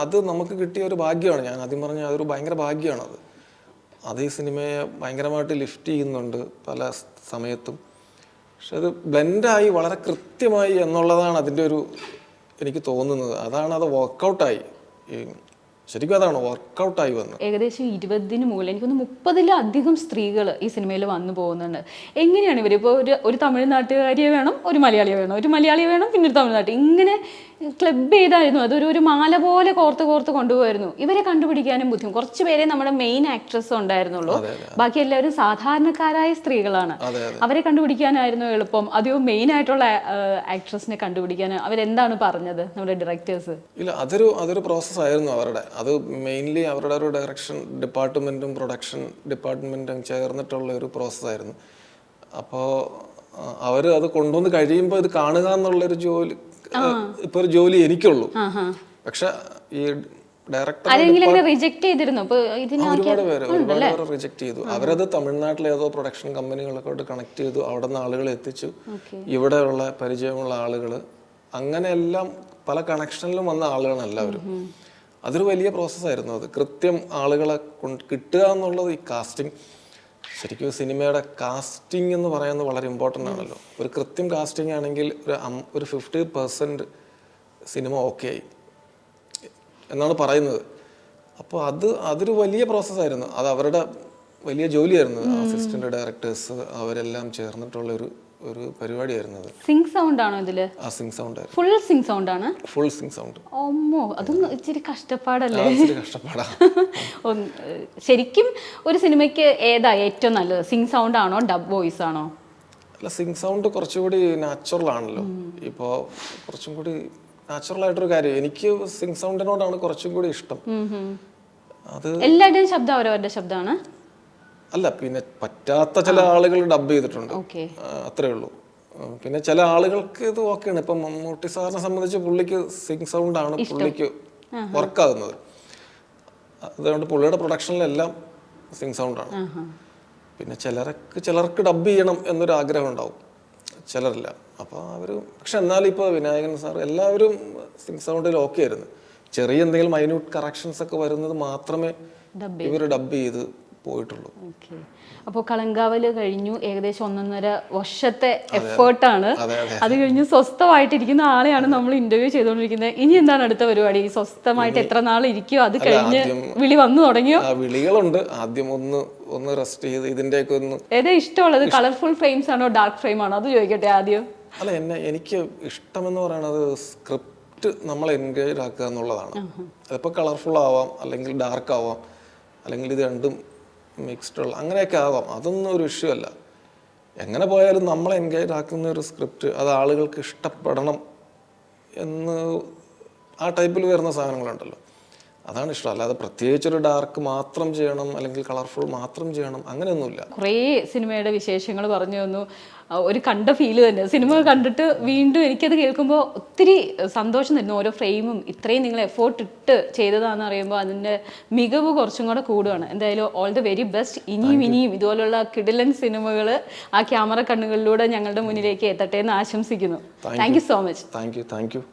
അത് നമുക്ക് കിട്ടിയ ഒരു ഭാഗ്യമാണ്. ഞാൻ ആദ്യം പറഞ്ഞ അതൊരു ഭയങ്കര ഭാഗ്യമാണ്. അത് ഈ സിനിമയെ ഭയങ്കരമായിട്ട് ലിഫ്റ്റ് ചെയ്യുന്നുണ്ട് പല സമയത്തും. പക്ഷെ അത് ബ്ലെൻഡായി വളരെ കൃത്യമായി എന്നുള്ളതാണ് അതിൻ്റെ എനിക്ക് തോന്നുന്നത്. അത് വർക്കൗട്ടായി. ശരിക്കും അതാണ് വർക്കൗട്ടായി വന്നത്. ഏകദേശം 20-ന് മുകളിൽ എനിക്കൊന്ന് 30-ലധികം സ്ത്രീകൾ ഈ സിനിമയിൽ വന്നു പോകുന്നുണ്ട്. എങ്ങനെയാണ് ഇവർ ഇപ്പോൾ ഒരു തമിഴ്നാട്ടുകാരിയെ വേണം, ഒരു മലയാളിയെ വേണം, ഒരു മലയാളിയെ വേണം, പിന്നെ ഒരു തമിഴ്നാട്ടിൽ, ഇങ്ങനെ ക്ലബ് ചെയ്തായിരുന്നു. അതൊരു മാല പോലെ കോർത്ത് കൊണ്ടുപോയിരുന്നു. ഇവരെ കണ്ടുപിടിക്കാനും ബുദ്ധിമുട്ട്. കുറച്ച് പേരെ നമ്മുടെ മെയിൻ ആക്ട്രസ് ഉണ്ടായിരുന്നുള്ളൂ. ബാക്കി എല്ലാവരും സാധാരണക്കാരായ സ്ത്രീകളാണ്. അവരെ കണ്ടുപിടിക്കാനായിരുന്നു എളുപ്പം. അതെയോ മെയിൻ ആയിട്ടുള്ള ആക്ട്രസിനെ കണ്ടുപിടിക്കാൻ അവരെന്താണ് പറഞ്ഞത് നമ്മുടെ ഡയറക്ടേഴ്സ്? ഇല്ല, അതൊരു പ്രോസസ്സായിരുന്നു അവരുടെ. അത് മെയിൻലി അവരുടെ ഒരു ഡയറക്ഷൻ ഡിപ്പാർട്ട്മെൻറ്റും പ്രൊഡക്ഷൻ ഡിപ്പാർട്ട്മെൻറ്റും ചേർന്നിട്ടുള്ള ഒരു പ്രോസസ്സായിരുന്നു. അപ്പോൾ അവർ അത് കൊണ്ടുവന്ന് കഴിയുമ്പോൾ ഇത് കാണുക എന്നുള്ളൊരു ജോലി ഇപ്പൊ ഒരു ജോലി എനിക്കുള്ളൂ. പക്ഷെ ഈ ഡയറക്ടർ ഒരുപാട് പേര് റിജക്ട് ചെയ്തു. അവരത് തമിഴ്നാട്ടിലെ ഏതോ പ്രൊഡക്ഷൻ കമ്പനികളൊക്കെ കണക്ട് ചെയ്തു. അവിടെ നിന്ന് ആളുകളെ എത്തിച്ചു. ഇവിടെയുള്ള പരിചയമുള്ള ആളുകൾ, അങ്ങനെയെല്ലാം പല കണക്ഷനിലും വന്ന ആളുകളാണ് എല്ലാവരും. അതൊരു വലിയ പ്രോസസ്സായിരുന്നു. അത് കൃത്യം ആളുകളെ കിട്ടുക എന്നുള്ളത്, ഈ കാസ്റ്റിംഗ്, ശരിക്കും സിനിമയുടെ കാസ്റ്റിംഗ് എന്ന് പറയുന്നത് വളരെ ഇമ്പോർട്ടൻ്റ് ആണല്ലോ. ഒരു കൃത്യം കാസ്റ്റിംഗ് ആണെങ്കിൽ ഒരു 50% സിനിമ ഓക്കെ ആയി എന്നാണ് പറയുന്നത്. അപ്പോൾ അതൊരു വലിയ പ്രോസസ്സായിരുന്നു. അത് അവരുടെ വലിയ ജോലിയായിരുന്നു. അസിസ്റ്റന്റ് ഡയറക്ടേഴ്സ് അവരെല്ലാം ചേർന്നിട്ടുള്ള ഒരു പരിപാടിയായിരുന്നു അത്. സിങ്ക് സൗണ്ട് ആണോ ഇതില്? ആ, sync sound. Full sync sound ആണ്. Full sync sound. ഓമ്മോ, അതും ഇച്ചിരി കഷ്ടപ്പാടല്ലേ? കഷ്ടപ്പാടാ. ശരിക്കും ഒരു സിനിമയ്ക്ക് ഏതാ ഏറ്റവും നല്ലത്? സിങ്ക് സൗണ്ട് ആണോ, ഡബ് വോയിസ് ആണോ? അല്ല, സിങ് സൗണ്ട് കുറച്ചുകൂടി നാച്ചുറൽ ആണല്ലോ. ഇപ്പോൾ കുറച്ചും കൂടി നാച്ചുറൽ ആയിട്ടൊരു കാര്യം. എനിക്ക് സിങ് സൗണ്ടിനോടാണ് കുറച്ചും കൂടി ഇഷ്ടം. അത് എല്ലാവരുടെയും ശബ്ദം അവരവരുടെ ശബ്ദമാണ്. അല്ല, പിന്നെ പറ്റാത്ത ചില ആളുകൾ ഡബ് ചെയ്തിട്ടുണ്ട്, അത്രേ ഉള്ളൂ. പിന്നെ ചില ആളുകൾക്ക് ഇത് ഓക്കെയാണ്. ഇപ്പം മമ്മൂട്ടി സാറിനെ സംബന്ധിച്ച് പുള്ളിക്ക് സിങ് സൗണ്ട് ആണ് പുള്ളിക്ക് വർക്കാകുന്നത്. അതുകൊണ്ട് പുള്ളിയുടെ പ്രൊഡക്ഷനിലെല്ലാം സിങ് സൗണ്ടാണ്. പിന്നെ ചിലർക്ക് ഡബ് ചെയ്യണം എന്നൊരു ആഗ്രഹം ഉണ്ടാവും, ചിലരില്ല. അപ്പോൾ അവർ പക്ഷെ എന്നാലും ഇപ്പോൾ വിനായകൻ സാർ എല്ലാവരും സിങ് സൗണ്ടിൽ ഓക്കെ ആയിരുന്നു. ചെറിയ എന്തെങ്കിലും മൈന്യൂട്ട് കറക്ഷൻസ് ഒക്കെ വരുന്നത് മാത്രമേ ഇവർ ഡബ് ചെയ്ത് പോയിട്ടുള്ളൂ. അപ്പോൾ കളങ്കാവല് കഴിഞ്ഞു, ഏകദേശം 1.5 വർഷത്തെ എഫേർട്ടാണ്. അത് കഴിഞ്ഞ് സ്വസ്ഥമായിട്ടിരിക്കുന്ന ആളെയാണ് നമ്മൾ ഇന്റർവ്യൂ ചെയ്തുകൊണ്ടിരിക്കുന്നത്. ഇനി എന്താണ് അടുത്ത പരിപാടി? സ്വസ്ഥമായിട്ട് എത്ര നാൾ ഇരിക്കുമോ? അത് കഴിഞ്ഞ് വിളി വന്നു തുടങ്ങിയോ? വിളികളുണ്ട്. ആദ്യം ഒന്ന് റെസ്റ്റ് ചെയ്ത് ഇതിന്റെയൊക്കെ ഒന്ന്. ഏതാ ഇഷ്ടമുള്ളത്? കളർഫുൾ ഫ്രെയിംസ് ആണോ ഡാർക്ക് ഫ്രെയിം ആണോ? അത് ചോദിക്കട്ടെ ആദ്യം. അല്ല, എനിക്ക് ഇഷ്ടമെന്ന് പറയുന്നത് സ്ക്രിപ്റ്റ് നമ്മളെ എൻഗേജ് ആക്കുക എന്നുള്ളതാണ്. അതിപ്പോൾ കളർഫുൾ ആവാം, അല്ലെങ്കിൽ ഡാർക്ക് ആവാം, അല്ലെങ്കിൽ ഇത് രണ്ടും മിക്സ്ഡ് ഉള്ള അങ്ങനെയൊക്കെ ആവാം. അതൊന്നും ഒരു ഇഷ്യൂ അല്ല. എങ്ങനെ പോയാലും നമ്മളെ എൻഗേജ് ആക്കുന്ന ഒരു സ്ക്രിപ്റ്റ് അത് ആളുകൾക്ക് ഇഷ്ടപ്പെടണം എന്ന് ആ ടൈപ്പിൽ വരുന്ന സാധനങ്ങളുണ്ടല്ലോ, അതാണ് ഇഷ്ടം. അല്ലാതെ പ്രത്യേകിച്ചൊരു ഡാർക്ക് മാത്രം ചെയ്യണം അല്ലെങ്കിൽ കളർഫുൾ മാത്രം ചെയ്യണം അങ്ങനെയൊന്നുമില്ല. കുറേ സിനിമയുടെ വിശേഷങ്ങൾ പറഞ്ഞു തന്നു. ഒരു കണ്ട ഫീല് തന്നെ. സിനിമ കണ്ടിട്ട് വീണ്ടും എനിക്കത് കേൾക്കുമ്പോൾ ഒത്തിരി സന്തോഷം തരുന്നു. ഓരോ ഫ്രെയിമും ഇത്രയും നിങ്ങൾ എഫോർട്ട് ഇട്ട് ചെയ്തതാണെന്ന് അറിയുമ്പോൾ അതിൻ്റെ മികവ് കുറച്ചും കൂടെ കൂടുകയാണ്. എന്തായാലും ഓൾ ദ വെരി ബെസ്റ്റ്. ഇനിയും ഇതുപോലുള്ള കിടിലൻ സിനിമകൾ ആ ക്യാമറ കണ്ണുകളിലൂടെ ഞങ്ങളുടെ മുന്നിലേക്ക് എത്തട്ടെ എന്ന് ആശംസിക്കുന്നു. Thank you so much. Thank you.